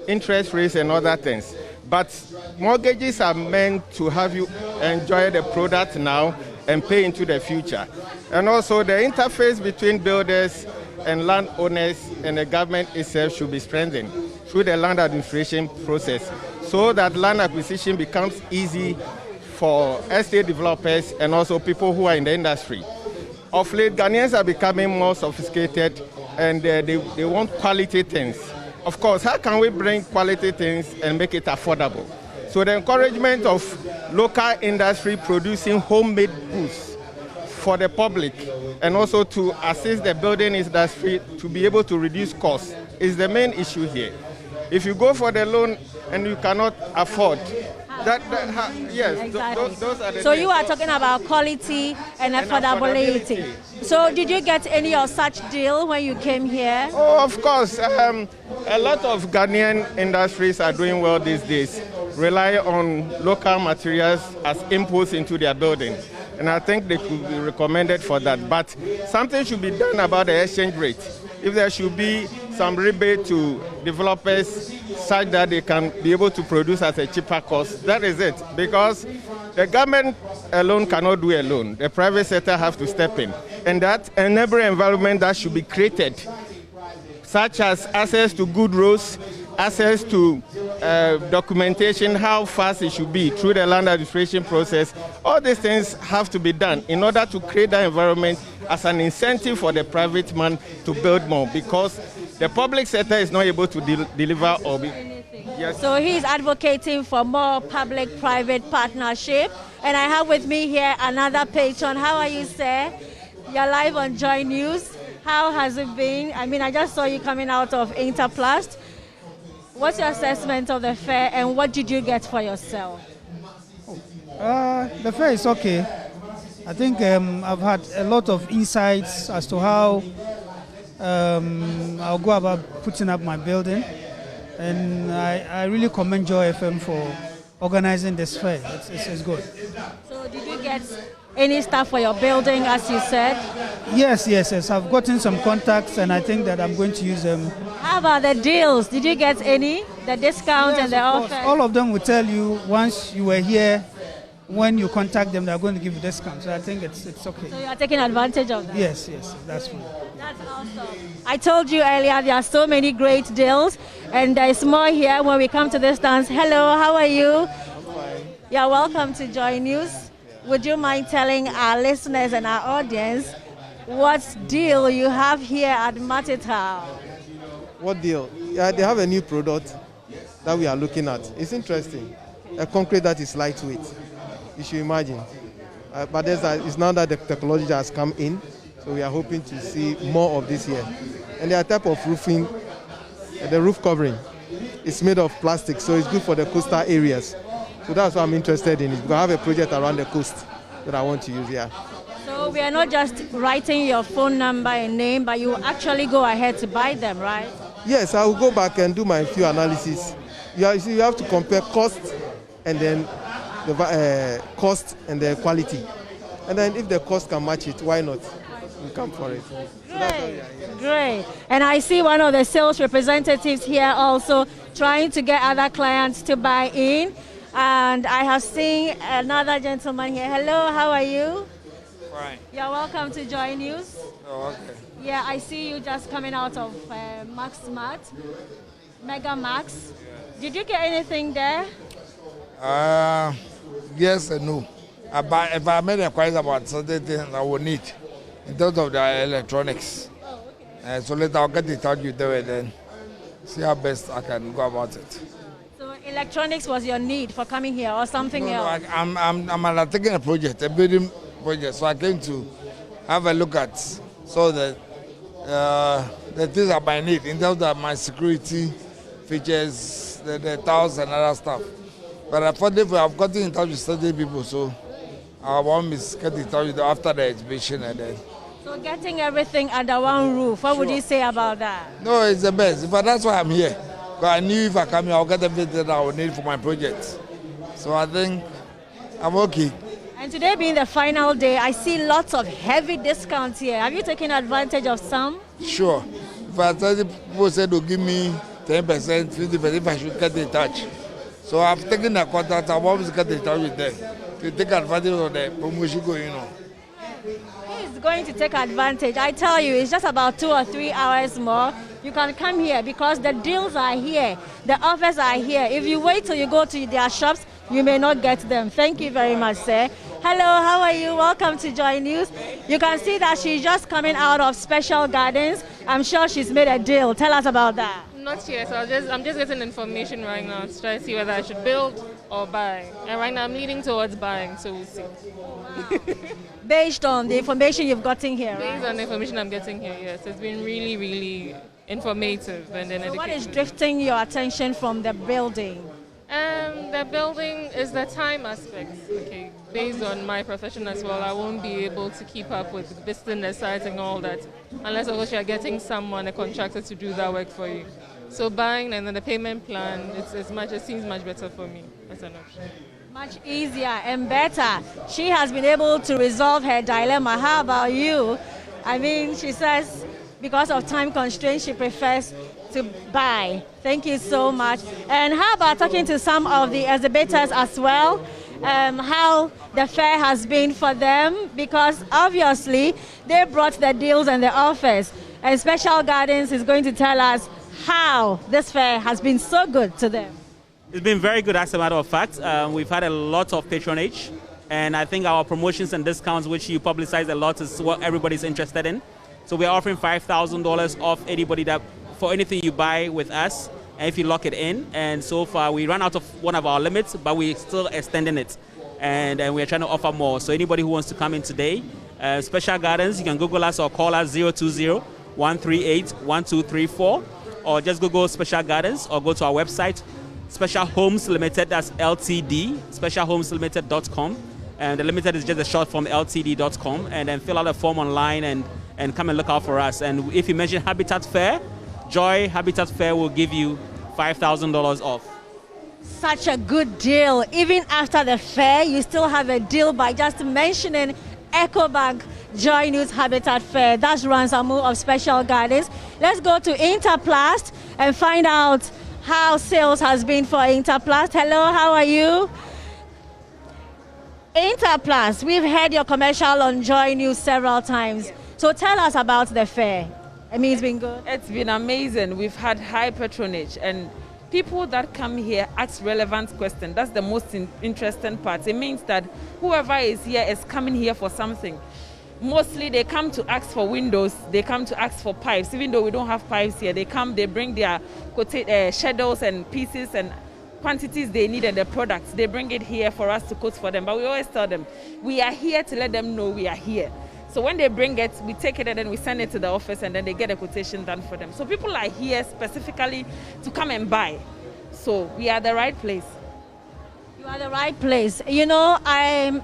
interest rates and other things. But mortgages are meant to have you enjoy the product now and pay into the future. And also the interface between builders and landowners and the government itself should be strengthened through the land administration process, so that land acquisition becomes easy for estate developers and also people who are in the industry. Of late, Ghanaians are becoming more sophisticated and they want quality things. Of course, how can we bring quality things and make it affordable? So the encouragement of local industry producing homemade goods for the public and also to assist the building industry to be able to reduce costs is the main issue here. If you go for the loan and you cannot afford, yes, exactly. Those are the So things. you are talking about quality and affordability. So did you get any of such deal when you came here? Oh, of course. A lot of Ghanaian industries are doing well these days, rely on local materials as inputs into their building. And I think they could be recommended for that. But something should be done about the exchange rate. If there should be some rebate to developers such that they can be able to produce at a cheaper cost, that is it. Because the government alone cannot do alone. The private sector have to step in. And that enabling environment that should be created, such as access to good roads, access to documentation, how fast it should be through the land administration process. All these things have to be done in order to create that environment as an incentive for the private man to build more, because the public sector is not able to deliver or be. Yes. So he's advocating for more public-private partnership. And I have with me here another patron. How are you, sir? You're live on Joy News. How has it been? I mean, I just saw you coming out of Interplast. What's your assessment of the fair and what did you get for yourself? The fair is okay. I think I've had a lot of insights as to how I'll go about putting up my building. And I really commend Joy FM for organizing this fair. It's good. So did you get any stuff for your building, as you said? Yes. I've gotten some contacts and I think that I'm going to use them. How about the deals? Did you get any? The discount and the offer? All of them will tell you once you were here, when you contact them, they're going to give you discounts. So I think it's okay. So you are taking advantage of that? Yes, that's fine. That's awesome. I told you earlier there are so many great deals, and there is more here when we come to this dance. Hello, how are you? I'm fine. You're welcome to Joy News. Would you mind telling our listeners and our audience what deal you have here at Matita? What deal? Yeah, they have a new product that we are looking at. It's interesting. A concrete that is lightweight. You should imagine. But it's now that the technology has come in, so we are hoping to see more of this here. And there are type of roofing, the roof covering. It's made of plastic, so it's good for the coastal areas. So that's why I'm interested in it. We have a project around the coast that I want to use here. So we are not just writing your phone number and name, but you actually go ahead to buy them, right? Yes, I will go back and do my few analysis. You have to compare cost and then the cost and the quality. And then if the cost can match it, why not? We come for it. Great. And I see one of the sales representatives here also trying to get other clients to buy in. And I have seen another gentleman here. Hello, how are you? Right. You're welcome to Joy News. Oh, okay. Yeah, I see you just coming out of Max Mart, Mega Max. Did you get anything there? Yes and no. If I made inquiries about certain things I will need in terms of the electronics. So later I'll get in touch with them and then see how best I can go about it. So electronics was your need for coming here or something else? No, I'm undertaking a project, a building project. So I came to have a look at so that the things that I need in terms of my security features, the towels and other stuff. But unfortunately, I've gotten in touch with certain people, so I want to get in touch with them after the exhibition and then. So getting everything under one roof, what would you say about that? No, it's the best. But that's why I'm here. Because I knew if I come here, I'll get everything that I would need for my project. So I think I'm okay. And today being the final day, I see lots of heavy discounts here. Have you taken advantage of some? Sure. If I tell people said to give me 10%, 50%, if I should get in touch. So I've taken the contact, I've always get in touch with them to take advantage of the promotion going on. He's going to take advantage. I tell you, it's just about 2 or 3 hours more. You can come here because the deals are here. The offers are here. If you wait till you go to their shops, you may not get them. Thank you very much, sir. Hello, how are you? Welcome to JoyNews. You can see that she's just coming out of Special Gardens. I'm sure she's made a deal. Tell us about that. Not yet. So I'm just getting information right now to try to see whether I should build or buy. And right now I'm leaning towards buying, so we'll see. Wow. Based on the information you've gotten here, Based on the information I'm getting here, yes. It's been really, really informative and then so what is drifting your attention from the building? The building is the time aspect. Okay, based on my profession as well, I won't be able to keep up with visiting the sites and all that, unless of course you're getting someone, a contractor, to do that work for you. So buying and then the payment plan, it seems much better for me as an option. Much easier and better. She has been able to resolve her dilemma. How about you? I mean, she says because of time constraints, she prefers to buy. Thank you so much. And how about talking to some of the exhibitors as well? How the fair has been for them, because obviously they brought the deals and the offers. And Special Gardens is going to tell us how this fair has been so good to them. It's been very good, as a matter of fact. We've had a lot of patronage, and I think our promotions and discounts, which you publicize a lot, is what everybody's interested in. So we're offering $5,000 off anybody that for anything you buy with us, and if you lock it in. And so far, we ran out of one of our limits, but we're still extending it, and we're trying to offer more. So anybody who wants to come in today, Special Gardens, you can Google us or call us 020-138-1234, or just Google Special Gardens, or go to our website, Special Homes Limited, that's LTD, specialhomeslimited.com. And the limited is just a short form, ltd.com, and then fill out a form online and come and look out for us. And if you mention Habitat Fair, Joy Habitat Fair will give you $5,000 off. Such a good deal. Even after the fair, you still have a deal by just mentioning EcoBank JoyNews Habitat Fair. That's Ransamu of Special Gardens. Let's go to Interplast and find out how sales has been for Interplast. Hello, how are you? Interplast, we've heard your commercial on JoyNews several times. So tell us about the fair. I mean, it's been good. It's been amazing. We've had high patronage, and people that come here ask relevant questions. That's the most interesting part. It means that whoever is here is coming here for something. Mostly they come to ask for windows, they come to ask for pipes. Even though we don't have pipes here, they come, they bring their schedules and pieces and quantities they need and the products. They bring it here for us to quote for them. But we always tell them, we are here to let them know we are here. So when they bring it, we take it and then we send it to the office, and then they get a quotation done for them. So people are here specifically to come and buy. So we are the right place. You are the right place. You know,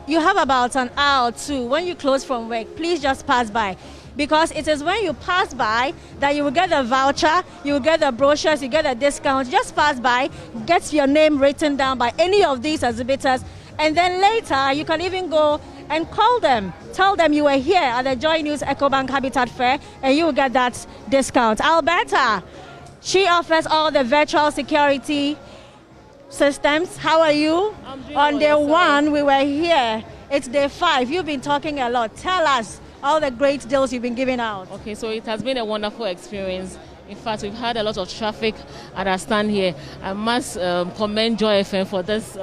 you have about an hour or two. When you close from work, please just pass by. Because it is when you pass by that you will get the voucher, you will get the brochures, you get a discount. Just pass by, get your name written down by any of these exhibitors, and then later you can even go and call them. Tell them you were here at the JoyNews EcoBank Habitat Fair, and you will get that discount. Alberta, she offers all the virtual security systems. How are you? On day 1, we were here. It's day 5. You've been talking a lot. Tell us all the great deals you've been giving out. Okay, so it has been a wonderful experience. In fact, we've had a lot of traffic at our stand here. I must commend Joy FM for this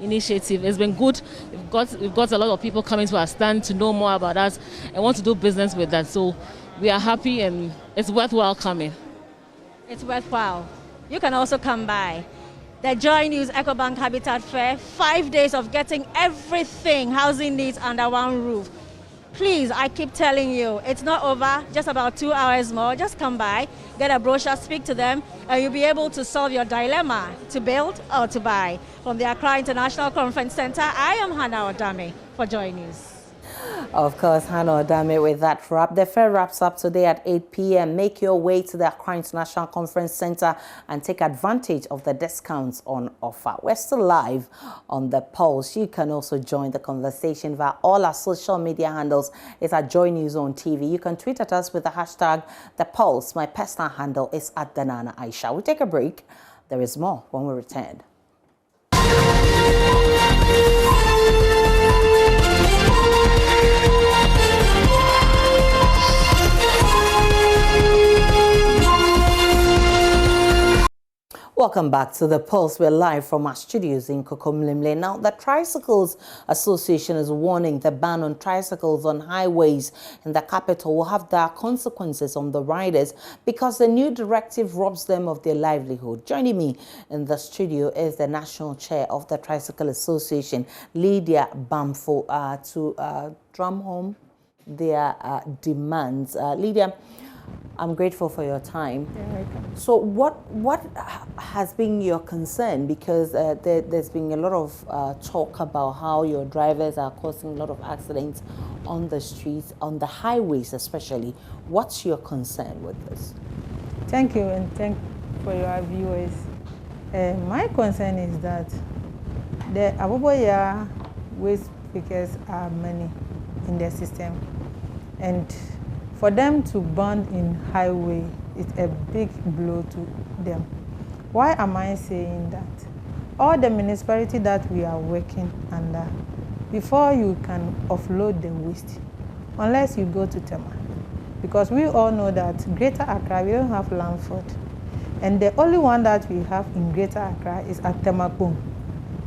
initiative. It's been good. We've got a lot of people coming to our stand to know more about us and want to do business with us. So we are happy and it's worthwhile coming. It's worthwhile. You can also come by. The JoyNews EcoBank Habitat Fair, 5 days of getting everything housing needs under one roof. Please, I keep telling you, it's not over, just about 2 hours more. Just come by, get a brochure, speak to them, and you'll be able to solve your dilemma to build or to buy. From the Accra International Conference Center, I am Hannah Odame for JoyNews. Of course, Hannah Odame with that wrap. The fair wraps up today at 8 p.m. Make your way to the Accra International Conference Center and take advantage of the discounts on offer. We're still live on the Pulse. You can also join the conversation via all our social media handles. It's at JoyNews on TV. You can tweet at us with the hashtag The Pulse. My personal handle is at Danana Aisha. We'll take a break. There is more when we return. Welcome back to The Pulse. We're live from our studios in Kokomlimle. Now, the Tricycles Association is warning the ban on tricycles on highways in the capital will have dire consequences on the riders because the new directive robs them of their livelihood. Joining me in the studio is the National Chair of the Tricycle Association, Lydia Bamfo, to drum home their demands. Lydia, I'm grateful for your time. You're welcome. So what has been your concern? Because there's been a lot of talk about how your drivers are causing a lot of accidents on the streets, on the highways especially. What's your concern with this? Thank you, and thank for your viewers. My concern is that the Aboboya waste pickers are many in the system, and for them to ban in highway is a big blow to them. Why am I saying that? All the municipality that we are working under, before you can offload the waste, unless you go to Tema, because we all know that Greater Accra, we don't have Lamford, and the only one that we have in Greater Accra is at Temakpong,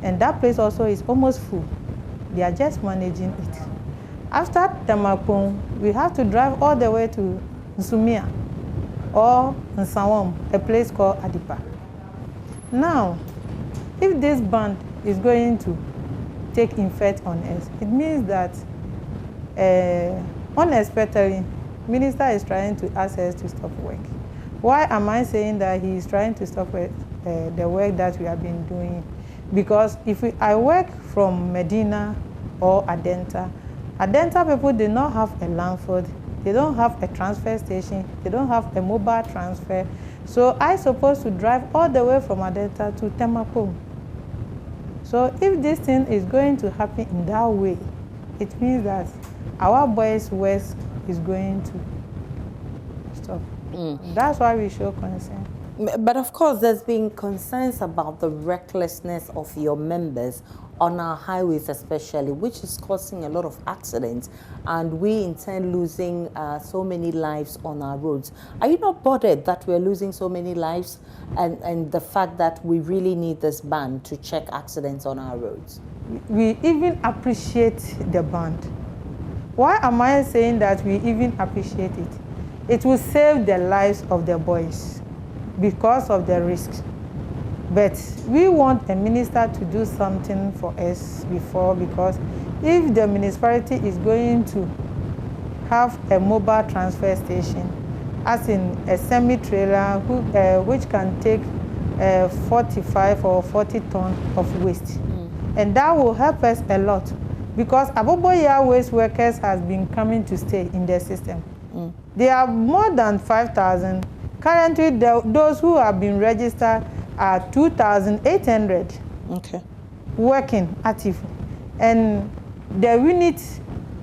and that place also is almost full. They are just managing it. After Temakpong, we have to drive all the way to Nsumia or Nsawam, a place called Adipa. Now, if this ban is going to take effect on us, it means that unexpectedly, Minister is trying to ask us to stop work. Why am I saying that he is trying to stop the work that we have been doing? Because if I work from Medina or Adenta people do not have a Lamford, they don't have a transfer station, they don't have a mobile transfer. So I'm supposed to drive all the way from Adenta to Temakpong. So if this thing is going to happen in that way, it means that our boys' work is going to stop. That's why we show concern. But of course, there's been concerns about the recklessness of your members on our highways especially, which is causing a lot of accidents, and we in turn losing so many lives on our roads. Are you not bothered that we're losing so many lives and the fact that we really need this ban to check accidents on our roads? We even appreciate the ban. Why am I saying that we even appreciate it? It will save the lives of the boys because of the risks. But we want a minister to do something for us before, because if the municipality is going to have a mobile transfer station, as in a semi-trailer which can take 45 or 40 tons of waste, and that will help us a lot, because Aboboya waste workers has been coming to stay in the system. There are more than 5,000. Currently, those who have been registered are 2,800 working active. And the unit,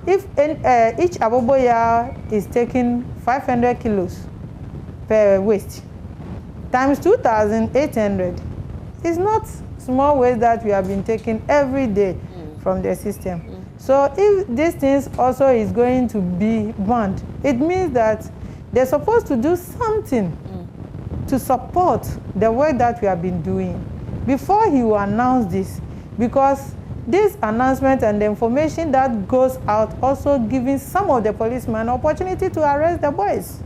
if each Aboboya is taking 500 kilos per waste, times 2,800, it's not small waste that we have been taking every day from the system. So if this thing also is going to be banned, it means that they're supposed to do something to support the work that we have been doing before he will announce this, because this announcement and the information that goes out also giving some of the policemen opportunity to arrest the boys.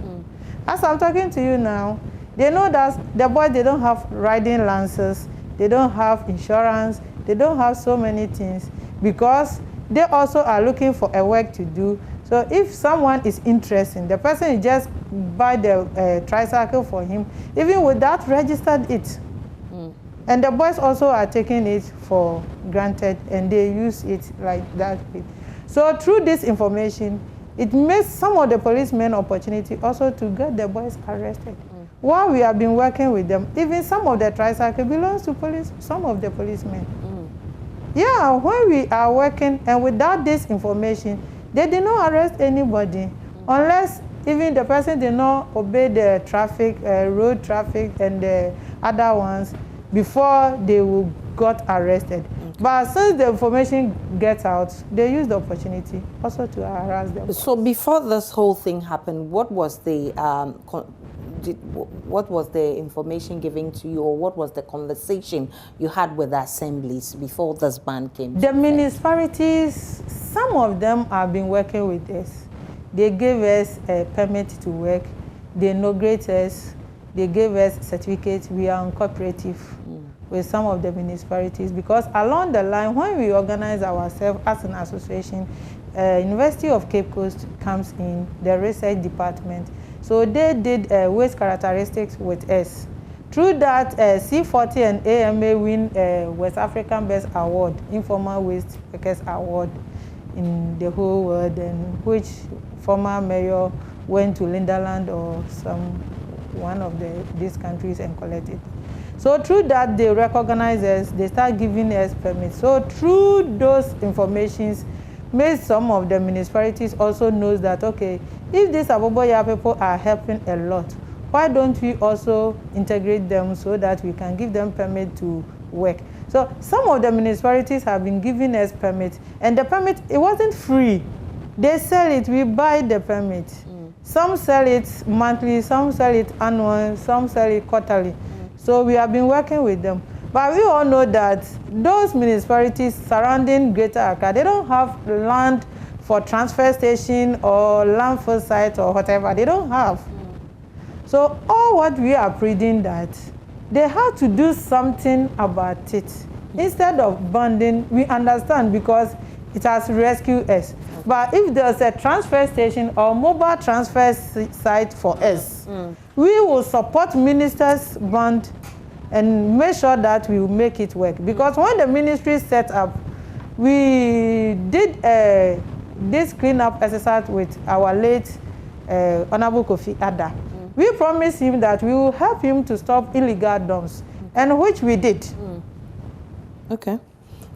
As I'm talking to you now, they know that the boys, they don't have riding licenses, they don't have insurance, they don't have so many things, because they also are looking for a work to do. So if someone is interested, the person just buy the tricycle for him, even without registered it. And the boys also are taking it for granted, and they use it like that. So through this information, it makes some of the policemen opportunity also to get the boys arrested. While we have been working with them, even some of the tricycle belongs to police, some of the policemen. Yeah, when we are working, and without this information, they did not arrest anybody, unless even the person did not obey the traffic, road traffic, and the other ones before they got arrested. But since the information gets out, they use the opportunity also to harass them. So before this whole thing happened, what was the information given to you, or what was the conversation you had with the assemblies before this ban came? The municipalities, some of them have been working with us. They gave us a permit to work. They inaugurated us. They gave us certificates. We are uncooperative with some of the municipalities, because along the line, when we organize ourselves as an association, University of Cape Coast comes in, the research department. So they did waste characteristics with us. Through that, C40 and AMA win West African Best Award, Informal Waste Workers Award in the whole world, and which former mayor went to Lindaland or one of these countries and collected. So through that, they recognize us, they start giving us permits. So through those informations, made some of the municipalities also knows that, okay, if these Aboboya people are helping a lot, why don't we also integrate them so that we can give them permit to work? So some of the municipalities have been giving us permits, and the permit, it wasn't free. They sell it, we buy the permit. Some sell it monthly, some sell it annual, some sell it quarterly. So we have been working with them. But we all know that those municipalities surrounding Greater Accra, they don't have land for transfer station or landfill site or whatever. They don't have. So all what we are pleading that they have to do something about it. Instead of bonding, we understand because it has rescued us. But if there's a transfer station or mobile transfer site for us, we will support ministers' bond and make sure that we will make it work. Because when the ministry set up, we did this cleanup exercise with our late Honorable Kofi Ada. We promised him that we will help him to stop illegal dumps, and which we did. Okay.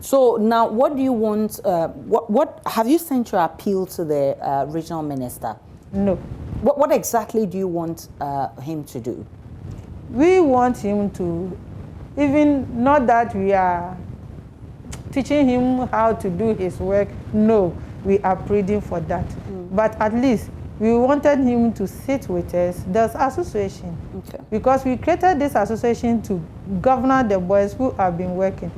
So now, what do you want? What have you sent your appeal to the regional minister? No. What exactly do you want him to do? We want him to, even not that we are teaching him how to do his work. No, we are pleading for that. But at least we wanted him to sit with us, the association, because we created this association to govern the boys who have been working.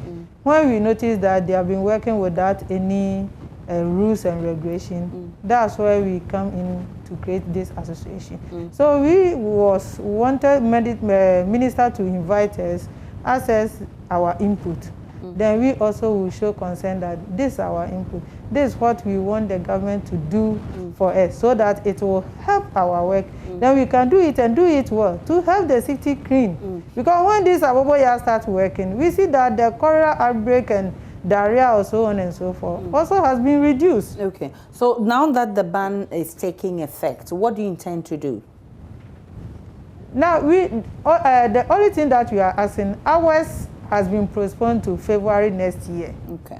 When we noticed that they have been working without any rules and regulation, that's why we come in to create this association. So we wanted minister to invite us, access our input. Then we also will show concern that this is our input. This is what we want the government to do for us, so that it will help our work. Then we can do it and do it well to help the city clean. Because when this Aboboya starts working, we see that the cholera outbreak and diarrhea or so on and so forth also has been reduced. Okay. So now that the ban is taking effect, what do you intend to do? Now, the only thing that we are asking, ours has been postponed to February next year. Okay.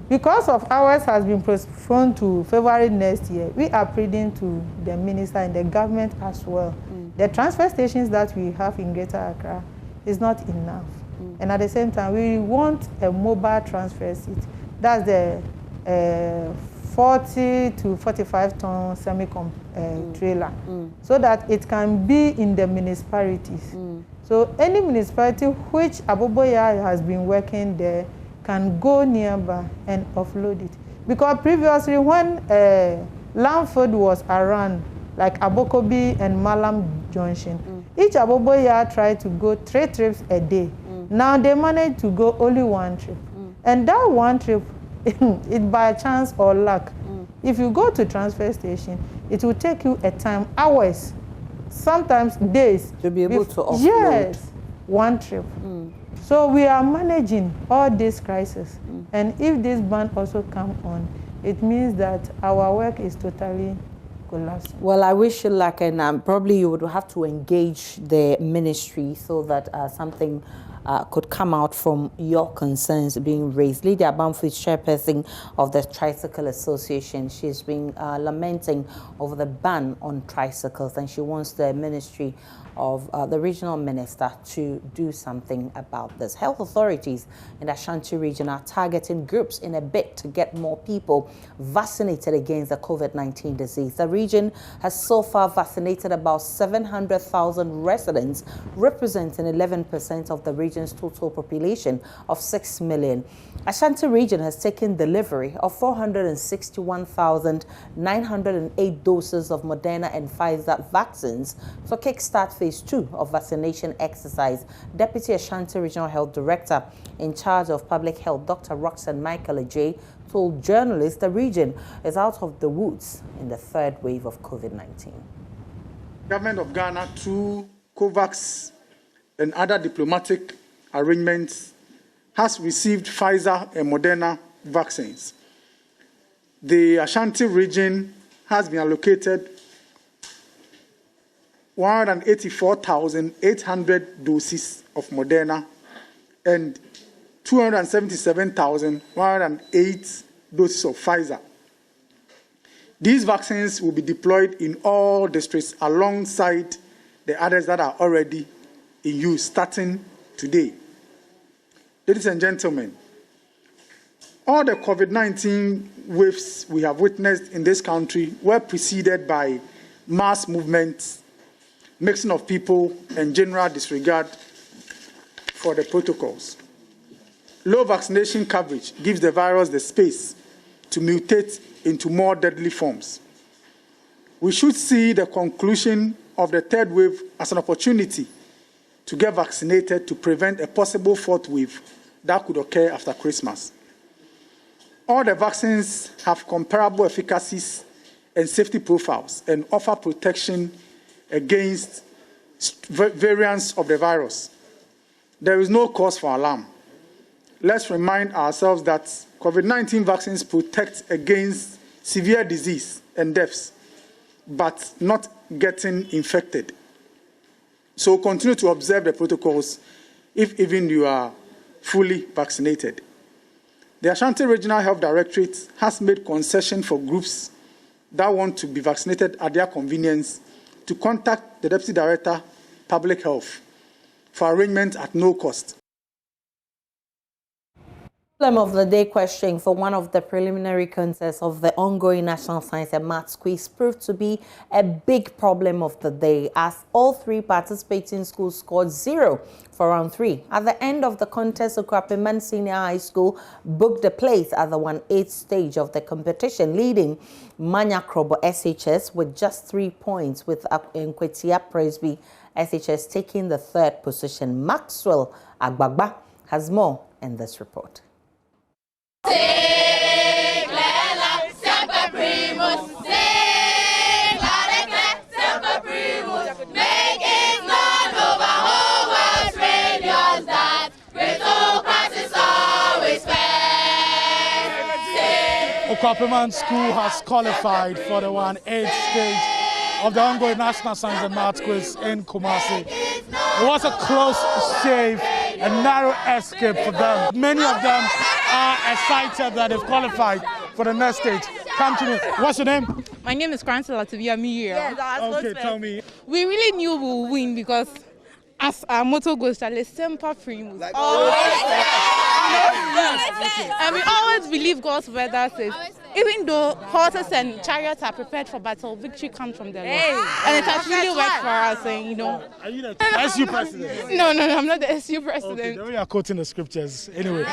Because of ours has been postponed to February next year, we are pleading to the minister and the government as well. The transfer stations that we have in Greater Accra is not enough. And at the same time, we want a mobile transfer seat. That's the 40 to 45 ton semi-trailer, so that it can be in the municipalities. So any municipality which Aboboya has been working there, can go nearby and offload it. Because previously when Lamford was around, like Abokobi and Malam Junction, each Aboboya tried to go 3 trips a day. Now they manage to go only 1 trip. And that 1 trip, it by chance or luck, if you go to transfer station, it will take you a time, hours, sometimes days. To be able to offload. Yes, 1 trip. So we are managing all these crises. And if this ban also come on, it means that our work is totally collapsing. Well, I wish you luck, and probably you would have to engage the ministry so that something could come out from your concerns being raised. Lydia Bamford is chairperson of the Tricycle Association. She's been lamenting over the ban on tricycles, and she wants the ministry of the regional minister to do something about this. Health authorities in the Ashanti region are targeting groups in a bid to get more people vaccinated against the COVID-19 disease. The region has so far vaccinated about 700,000 residents, representing 11% of the region's total population of 6 million. Ashanti region has taken delivery of 461,908 doses of Moderna and Pfizer vaccines to kickstart Phase 2 of vaccination exercise. Deputy Ashanti Regional Health Director in charge of public health, Dr. Roxanne Michael Ajay, told journalists the region is out of the woods in the 3rd wave of COVID-19. Government of Ghana, through COVAX and other diplomatic arrangements, has received Pfizer and Moderna vaccines. The Ashanti region has been allocated 184,800 doses of Moderna and 277,108 doses of Pfizer. These vaccines will be deployed in all districts alongside the others that are already in use starting today. Ladies and gentlemen, all the COVID-19 waves we have witnessed in this country were preceded by mass movements, mixing of people, and general disregard for the protocols. Low vaccination coverage gives the virus the space to mutate into more deadly forms. We should see the conclusion of the 3rd wave as an opportunity to get vaccinated to prevent a possible 4th wave that could occur after Christmas. All the vaccines have comparable efficacies and safety profiles and offer protection against variants of the virus. There is no cause for alarm. Let's remind ourselves that COVID-19 vaccines protect against severe disease and deaths, but not getting infected. So continue to observe the protocols if even you are fully vaccinated. The Ashanti Regional Health Directorate has made concession for groups that want to be vaccinated at their convenience to contact the Deputy Director, Public Health, for arrangement at no cost. Problem of the day question for one of the preliminary contests of the ongoing National Science and Maths Quiz proved to be a big problem of the day, as all 3 participating schools scored 0 for round 3. At the end of the contest, Okrapiman Senior High School booked the place at the 1/8 stage of the competition, leading Manya Krobo SHS with just 3 points, with Nkwetia Presby SHS taking the 3rd position. Maxwell Agbagba has more in this report. Okrapiman School has qualified for the 1/8 stage of the ongoing National Science and Maths Quiz in Kumasi. It was a close shave, a narrow escape for them. Many of them are excited that they've qualified for the next stage. Come to me. What's your name? My name is Chancellor Tivia Mia. Yes, okay, tell me. We really knew we would win because as our motto goes, Semper Primus. Like and we always believe God's word that says, even though horses and chariots are prepared for battle, victory comes from the Lord. And it has really worked for us, and you know. Are you the SU president? No, I'm not the SU president. Okay, then we are quoting the scriptures anyway.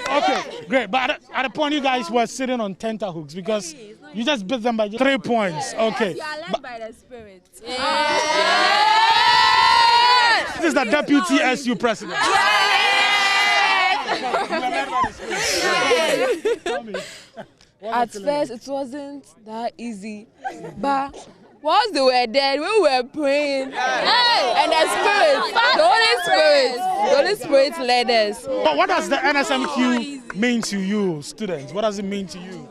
Okay, great. But at the point you guys were sitting on tenterhooks because you just beat them by 3 points. Okay. You are led by the Spirit. This is the deputy SU president. At first, it wasn't that easy, but once they were there, we were praying, and the Holy Spirit led us. But what does the NSMQ mean to you, students? What does it mean to you?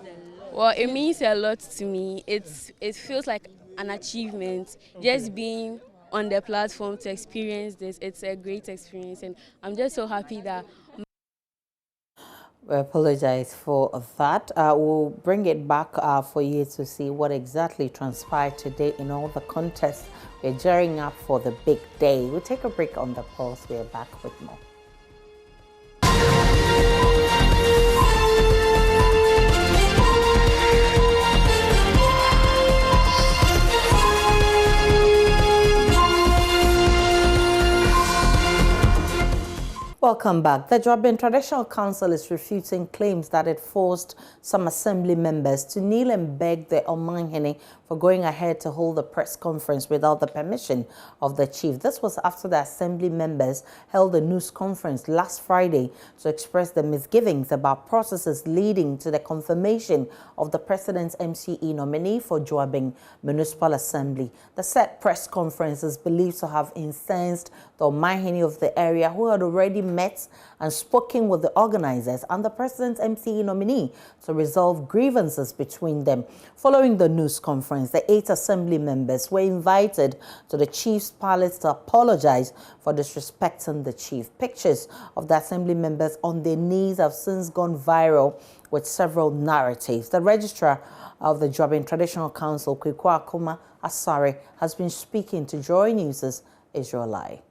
Well, it means a lot to me. It feels like an achievement. Just being on the platform to experience this, it's a great experience, and I'm just so happy that. We apologize for that. We'll bring it back for you to see what exactly transpired today in all the contests. We're gearing up for the big day. We'll take a break on the pulse. We're back with more. Welcome back. The Joabin Traditional Council is refuting claims that it forced some assembly members to kneel and beg the Omanhene for going ahead to hold a press conference without the permission of the chief. This was after the assembly members held a news conference last Friday to express their misgivings about processes leading to the confirmation of the president's MCE nominee for Joabin Municipal Assembly. The said press conference is believed to have incensed the Omanhene of the area, who had already met and spoken with the organizers and the president's MCE nominee to resolve grievances between them. Following the news conference, the 8 assembly members were invited to the chief's palace to apologize for disrespecting the chief. Pictures of the assembly members on their knees have since gone viral with several narratives. The registrar of the Joabin Traditional Council, Kwekwa Akuma Asare, has been speaking to JoyNews' Israelite.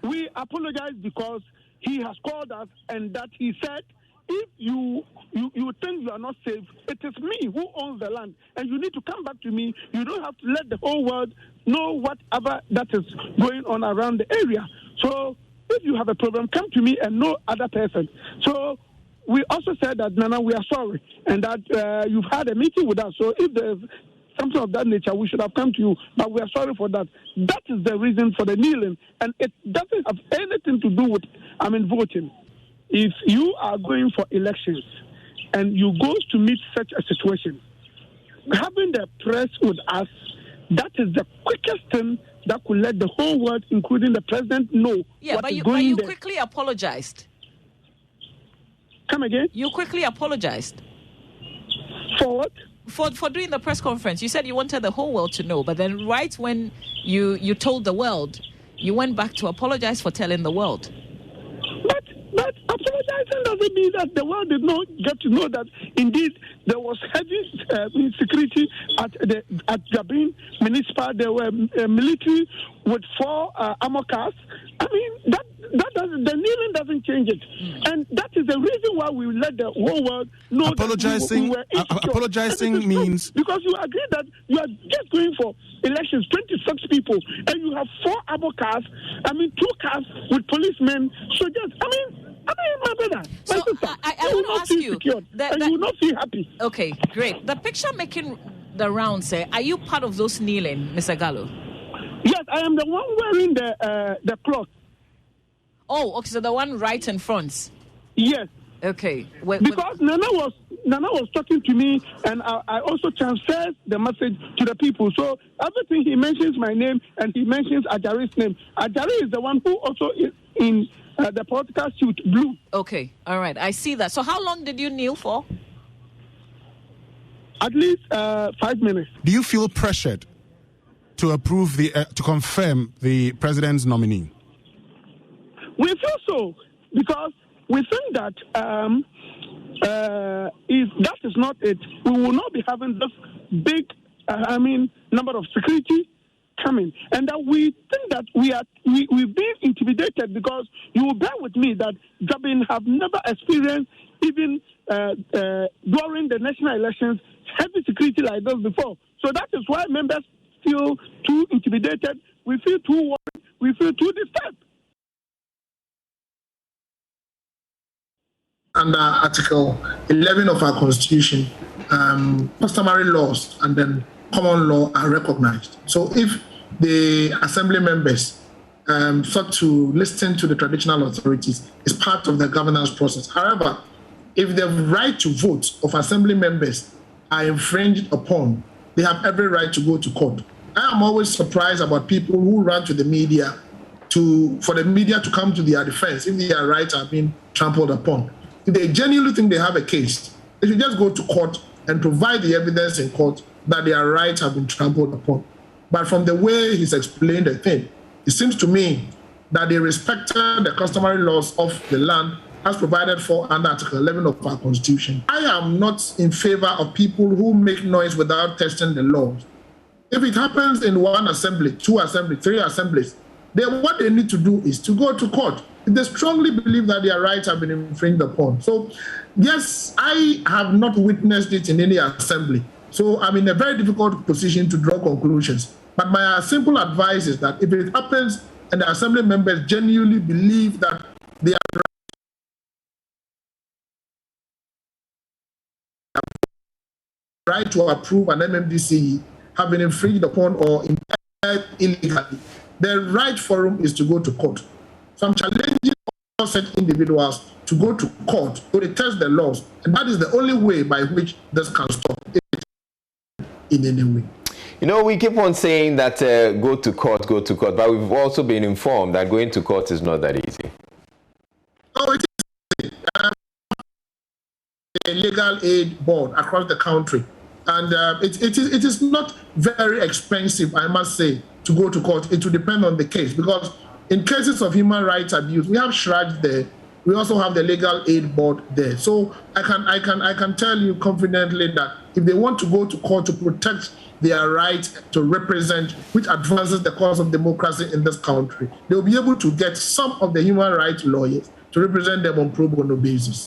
We apologize because he has called us and that he said, if you think you are not safe, it is me who owns the land and you need to come back to me. You don't have to let the whole world know whatever that is going on around the area. So if you have a problem, come to me and no other person. So we also said that, Nana, we are sorry and that you've had a meeting with us. So if there's something of that nature, we should have come to you, but we are sorry for that. That is the reason for the kneeling, and it doesn't have anything to do with, voting. If you are going for elections and you go to meet such a situation, having the press with us, that is the quickest thing that could let the whole world, including the president, know what is going you there. quickly apologized. Come again? You quickly apologized. For what? For doing the press conference. You said you wanted the whole world to know, but then right when you told the world, you went back to apologize for telling the world. But apologizing doesn't mean that the world did not get to know that indeed there was heavy insecurity at Joabin Municipal. There were military with 4 armor cars. The kneeling doesn't change it, and that is the reason why we let the whole world know. Apologizing. Apologizing means because you agree that you are just going for elections, 26 people, and you have 4 armor cars. 2 cars with policemen. So just my brother, my sister, I want to ask you, and you will not feel happy. Okay, great. The picture making the rounds. Are you part of those kneeling, Mr. Gallo? Yes, I am the one wearing the cloth. Oh, okay, so the one right in front. Yes. Okay. Because Nana was talking to me, and I also transferred the message to the people. So everything he mentions my name, and he mentions Ajari's name. Ajari is the one who also is in the political suit, blue. Okay, all right, I see that. So how long did you kneel for? At least 5 minutes. Do you feel pressured to approve to confirm the president's nominee? We feel so because we think that if that is not it, we will not be having this big, number of security coming, and that we think that we've been intimidated, because you will bear with me that Jobin have never experienced, even during the national elections, heavy security like this before. So that is why members feel too intimidated, we feel too worried, we feel too disturbed. Under Article 11 of our Constitution, customary laws and then common law are recognized. So if the assembly members sought to listen to the traditional authorities, it's part of the governance process. However, if the right to vote of assembly members are infringed upon, they have every right to go to court. I am always surprised about people who run to the media for the media to come to their defense if their rights are being trampled upon. If they genuinely think they have a case, they should just go to court and provide the evidence in court that their rights have been trampled upon. But from the way he's explained the thing, it seems to me that they respected the customary laws of the land as provided for under Article 11 of our Constitution. I am not in favor of people who make noise without testing the laws. If it happens in one assembly, two assemblies, three assemblies, then what they need to do is to go to court. They strongly believe that their rights have been infringed upon. So, yes, I have not witnessed it in any assembly. So I'm in a very difficult position to draw conclusions. But my simple advice is that if it happens and the assembly members genuinely believe that they are right to approve an MMDCE have been infringed upon or impaired illegally, the right forum is to go to court. So I'm challenging all such individuals to go to court to test the laws, and that is the only way by which this can stop in any way. You know, we keep on saying that go to court, but we've also been informed that going to court is not that easy. Oh, it is. A legal aid board across the country, and it is not very expensive, I must say, to go to court. It will depend on the case, because in cases of human rights abuse, we have SHRAJ there. We also have the legal aid board there. So I can tell you confidently that if they want to go to court to protect their right to represent, which advances the cause of democracy in this country, they'll be able to get some of the human rights lawyers to represent them on pro bono basis.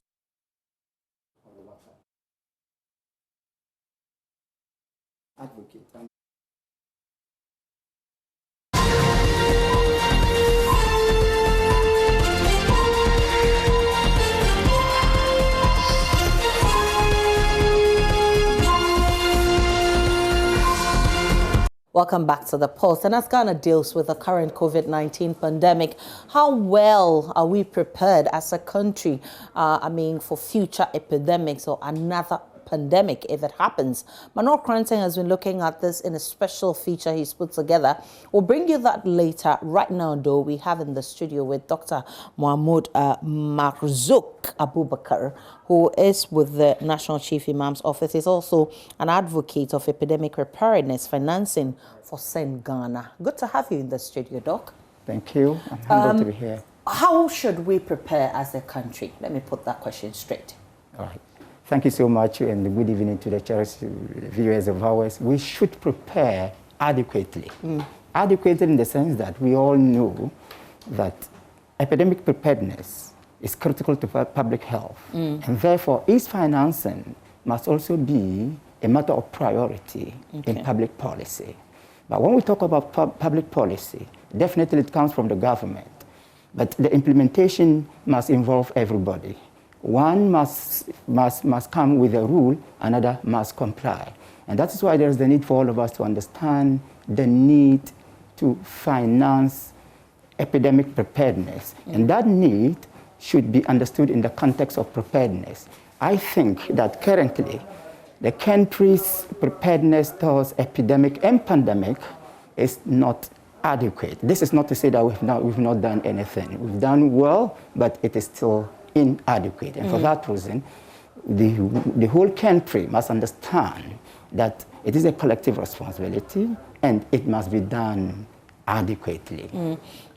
Welcome back to the Pulse. And as Ghana deals with the current COVID-19 pandemic, how well are we prepared as a country, for future epidemics or another pandemic if it happens? Manor Cranton has been looking at this in a special feature he's put together. We'll bring you that later. Right now, though, we have in the studio with Dr. Mohamed Marzouk Abubakar, who is with the National Chief Imam's Office. He's also an advocate of epidemic preparedness financing for SEND Ghana. Good to have you in the studio, Doc. Thank you. I'm humbled to be here. How should we prepare as a country? Let me put that question straight. All right. Thank you so much, and good evening to the cherished viewers of ours. We should prepare adequately. Adequately in the sense that we all know that epidemic preparedness is critical to public health, and therefore its financing must also be a matter of priority in public policy. But when we talk about public policy, definitely it comes from the government, but the implementation must involve everybody. One must come with a rule, another must comply. And that is why there is the need for all of us to understand the need to finance epidemic preparedness. And that need should be understood in the context of preparedness. I think that currently, the country's preparedness towards epidemic and pandemic is not adequate. This is not to say that we've not done anything. We've done well, but it is still inadequate. And for that reason, the whole country must understand that it is a collective responsibility and it must be done adequately.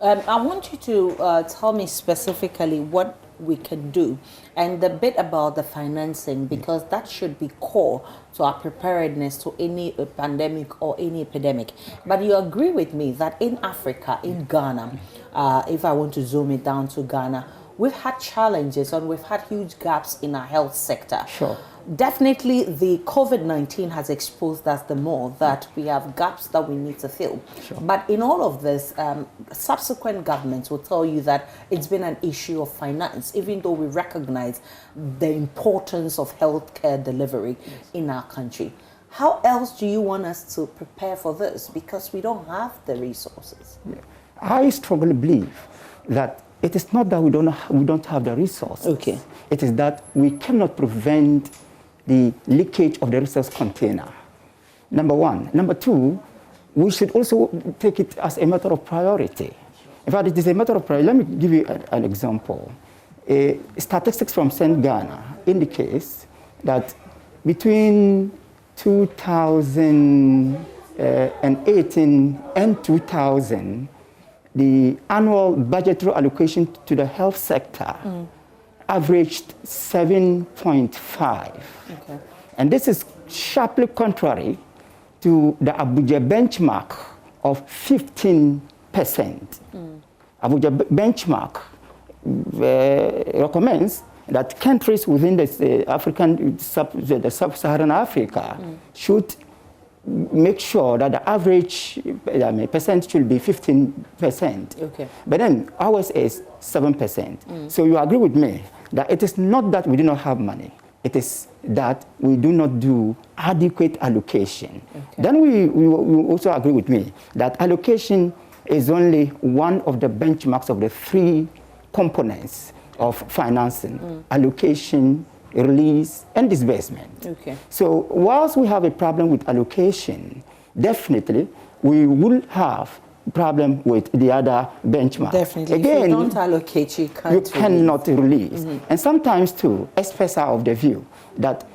I want you to tell me specifically what we can do. And the bit about the financing, because that should be core to our preparedness to any pandemic or any epidemic. But you agree with me that in Africa, in Ghana, if I want to zoom it down to Ghana, we've had challenges and we've had huge gaps in our health sector. Sure. Definitely the COVID-19 has exposed us the more that we have gaps that we need to fill. Sure. But in all of this, subsequent governments will tell you that it's been an issue of finance, even though we recognize the importance of healthcare delivery in our country. How else do you want us to prepare for this? Because we don't have the resources. Yeah. I strongly believe that it is not that we don't have the resources. Okay. It is that we cannot prevent the leakage of the resource container. Number one. Number two, we should also take it as a matter of priority. In fact, it is a matter of priority. Let me give you an example. Statistics from St. Ghana indicates that between 2018 and 2000, the annual budgetary allocation to the health sector averaged 7.5. Okay. And this is sharply contrary to the Abuja benchmark of 15%. Abuja benchmark recommends that countries within the sub-Saharan Africa should make sure that the average percent should be 15%. Okay. But then ours is 7%. So you agree with me that it is not that we do not have money. It is that we do not do adequate allocation. Okay. Then we also agree with me that allocation is only one of the benchmarks of the three components of financing: allocation, release, and disbursement. Okay. So whilst we have a problem with allocation, definitely we will have problem with the other benchmark. Definitely. Again, if you don't allocate, you cannot release. And sometimes too, experts are of the view that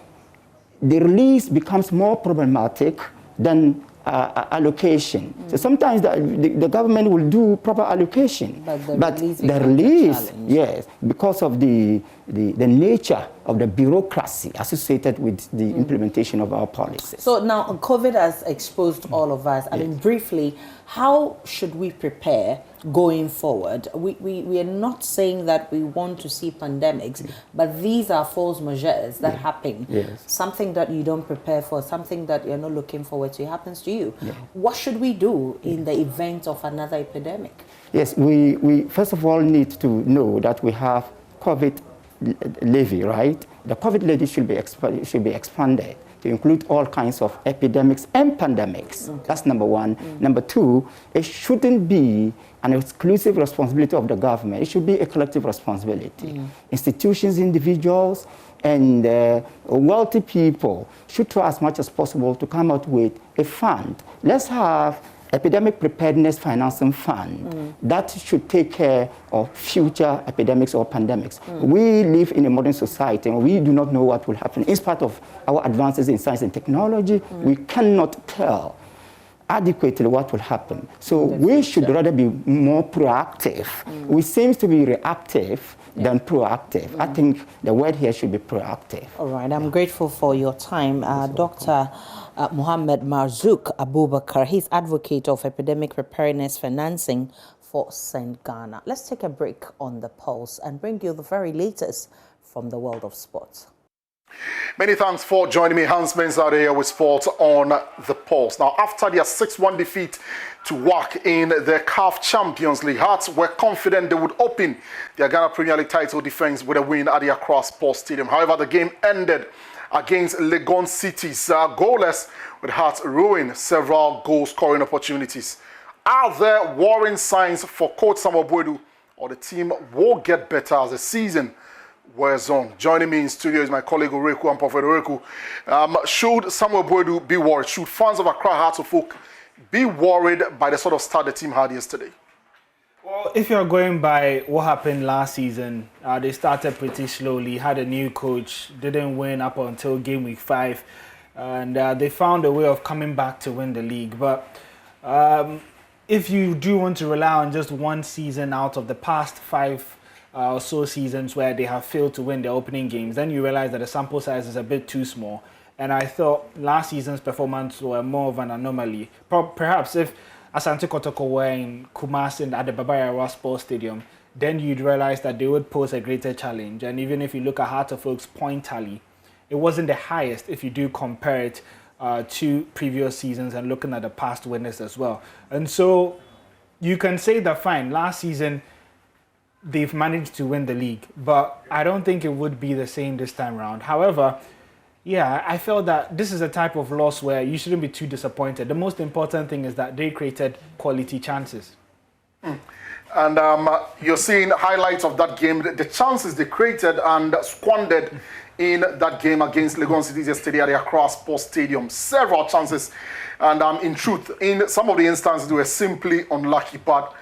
the release becomes more problematic than allocation. So sometimes the government will do proper allocation, but the release, yes, because of the nature of the bureaucracy associated with the implementation of our policies. So now COVID has exposed all of us. I mean, briefly, how should we prepare going forward? We are not saying that we want to see pandemics, but these are force majeures that happen. Yes. Something that you don't prepare for, something that you're not looking forward to happens to you. What should we do in the event of another epidemic? Yes, we first of all need to know that we have COVID levy, right? The COVID levy should be expanded to include all kinds of epidemics and pandemics. Okay. That's number one. Number two, it shouldn't be an exclusive responsibility of the government. It should be a collective responsibility. Institutions, individuals, and wealthy people should try as much as possible to come out with a fund. Let's have Epidemic Preparedness Financing Fund that should take care of future epidemics or pandemics. We live in a modern society and we do not know what will happen. In spite of our advances in science and technology, we cannot tell adequately what will happen. So we should rather be more proactive. We seem to be reactive than proactive. I think the word here should be proactive. All right, I'm grateful for your time. Dr. Muhammad Marzouk Abubakar, he's advocate of epidemic preparedness financing for St. Ghana. Let's take a break on the pulse and bring you the very latest from the world of sports. Many thanks for joining me. Hans Benz out here with sports on the pulse. Now, after their 6-1 defeat to WAC in the CAF Champions League, Hearts were confident they would open their Ghana Premier League title defense with a win at the Accra Sports Stadium. However, the game ended against Legon Cities goalless, with Hearts ruining several goal-scoring opportunities. Are there worrying signs for Coach Samuel Boadu, or the team will get better as the season wears on? Joining me in studio is my colleague Oreku and Prophet Oreku. Should Samuel Boadu be worried? Should fans of Accra Hearts of Oak be worried by the sort of start the team had yesterday? Well, if you're going by what happened last season, they started pretty slowly, had a new coach, didn't win up until game week 5, and they found a way of coming back to win the league. But if you do want to rely on just one season out of the past 5 or so seasons where they have failed to win their opening games, then you realize that the sample size is a bit too small. And I thought last season's performance were more of an anomaly. Perhaps if Asante Kotoko were in Kumasi at the Baba Yara Sports Stadium, then you'd realize that they would pose a greater challenge. And even if you look at Heart of Oak's point tally, it wasn't the highest if you do compare it to previous seasons and looking at the past winners as well. And so you can say that fine, last season they've managed to win the league, but I don't think it would be the same this time around. However, yeah, I felt that this is a type of loss where you shouldn't be too disappointed. The most important thing is that they created quality chances. And you're seeing highlights of that game, the chances they created and squandered in that game against Legon City yesterday at the Accra Sports Stadium. Several chances. And in truth, in some of the instances, they were simply unlucky. But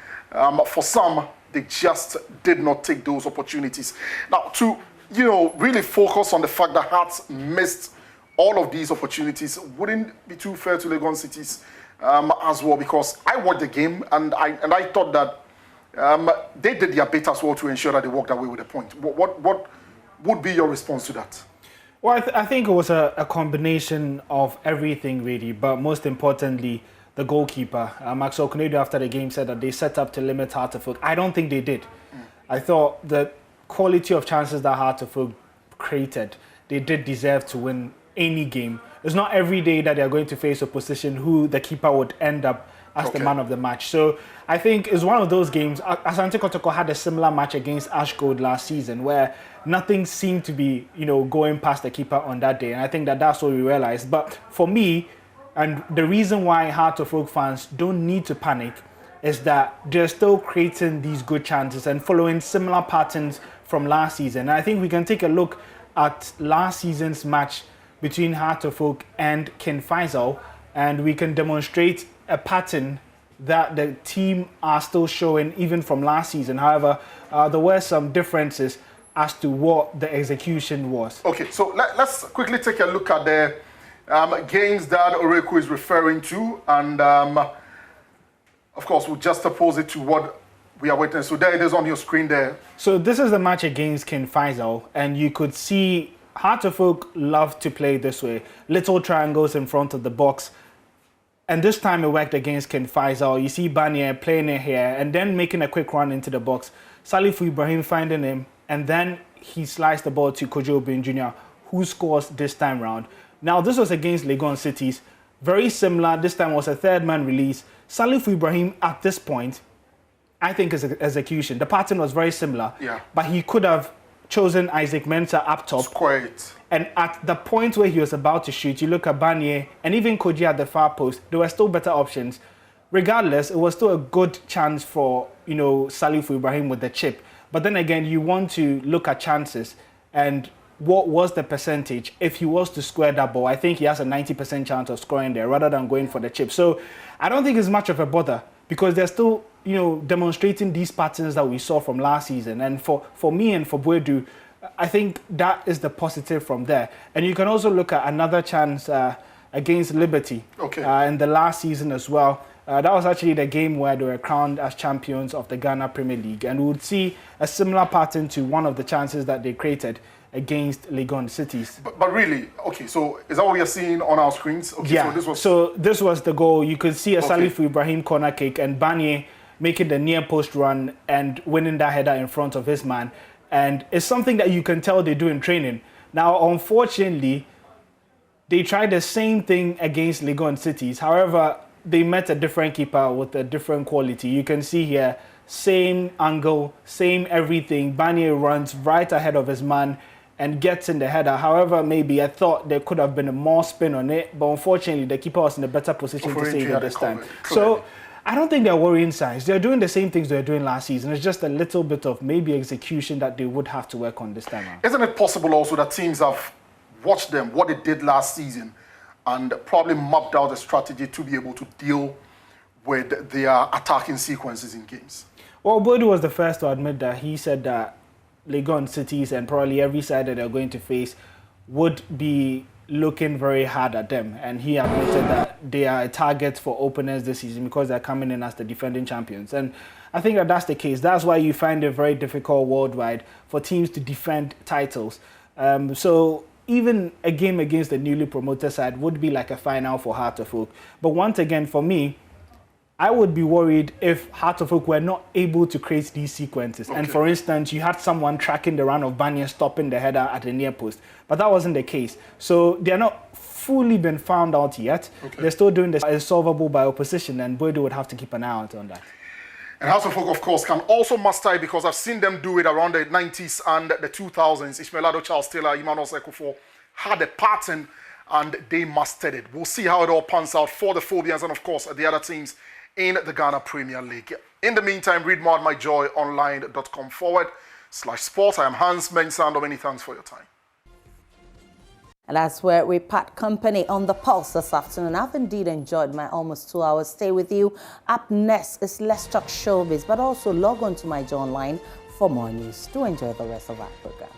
for some, they just did not take those opportunities. Now, to really focus on the fact that Hearts missed all of these opportunities wouldn't be too fair to Legon Cities as well, because I watched the game and I thought that they did their bit as well to ensure that they walked away with a point. What would be your response to that? Well, I think it was a combination of everything really, but most importantly, the goalkeeper. Max Okonedo after the game said that they set up to limit Heart of Oak. I don't think they did. I thought the quality of chances that Heart of Oak created, they did deserve to win any game. It's not every day that they're going to face opposition who the keeper would end up as the man of the match. So I think it's one of those games. Asante Kotoko had a similar match against Ash Gold last season where nothing seemed to be, going past the keeper on that day. And I think that that's what we realized. But for me, and the reason why Heart of Oak fans don't need to panic is that they're still creating these good chances and following similar patterns from last season. And I think we can take a look at last season's match between Heart of Oak and King Faisal, and we can demonstrate a pattern that the team are still showing even from last season. However, there were some differences as to what the execution was. Okay, so let's quickly take a look at the games that Oreku is referring to, and of course we'll just oppose it to what we are waiting. So there it is on your screen there. So this is the match against King Faisal, and you could see Heart of Oak love to play this way. Little triangles in front of the box. And this time it worked against King Faisal. You see Banier playing it here and then making a quick run into the box. Salifu Ibrahim finding him, and then he sliced the ball to Kojo Obin Jr., who scores this time round. Now, this was against Legon Cities. Very similar. This time was a third man release. Salifu Ibrahim at this point, I think his execution, the pattern was very similar. Yeah. But he could have chosen Isaac Mensah up top. Square it. And at the point where he was about to shoot, you look at Banier and even Koji at the far post, there were still better options. Regardless, it was still a good chance for, Salifu Ibrahim with the chip. But then again, you want to look at chances and what was the percentage if he was to square that ball. I think he has a 90% chance of scoring there rather than going for the chip. So I don't think it's much of a bother because they're still, demonstrating these patterns that we saw from last season. And for me and for Boedu, I think that is the positive from there. And you can also look at another chance against Liberty in the last season as well. That was actually the game where they were crowned as champions of the Ghana Premier League. And we would see a similar pattern to one of the chances that they created against Legon Cities. But really, okay, so is that what you're seeing on our screens? Okay, yeah, so this was the goal. You could see a Salifu Ibrahim corner kick and Banier making the near post run and winning that header in front of his man. And it's something that you can tell they do in training. Now, unfortunately, they tried the same thing against Legon Cities. However, they met a different keeper with a different quality. You can see here, same angle, same everything. Banier runs right ahead of his man and gets in the header. However, maybe I thought there could have been more spin on it, but unfortunately, the keeper was in a better position to save it this time. So I don't think they're worrying signs. They're doing the same things they were doing last season. It's just a little bit of maybe execution that they would have to work on this time around. Isn't it possible also that teams have watched them, what they did last season, and probably mapped out a strategy to be able to deal with their attacking sequences in games? Well, Boedu was the first to admit that. He said that Legon Cities and probably every side that they're going to face would be looking very hard at them. And he admitted that they are a target for openers this season because they're coming in as the defending champions. And I think that's the case. That's why you find it very difficult worldwide for teams to defend titles. So even a game against the newly promoted side would be like a final for Heart of Oak. But once again, for me, I would be worried if Heart of Oak were not able to create these sequences. Okay. And for instance, you had someone tracking the run of Banyan, stopping the header at the near post. But that wasn't the case. So they're not fully been found out yet. Okay. They're still doing this solvable by opposition, and Boydo would have to keep an eye out on that. And Heart of Oak, of course, can also master it because I've seen them do it around the 90s and the 2000s. Ishmaelado, Charles Taylor, Emmanuel Sekufo had a pattern and they mastered it. We'll see how it all pans out for the Phobians and, of course, the other teams in the Ghana Premier League. In the meantime, read more at myjoyonline.com/sport. I am Hans Mensando. Many thanks for your time. And that's where we part company on the Pulse this afternoon. I've indeed enjoyed my almost 2 hours stay with you. Up next is Let's Talk Showbiz, but also log on to My Joy Online for more news. Do enjoy the rest of our program.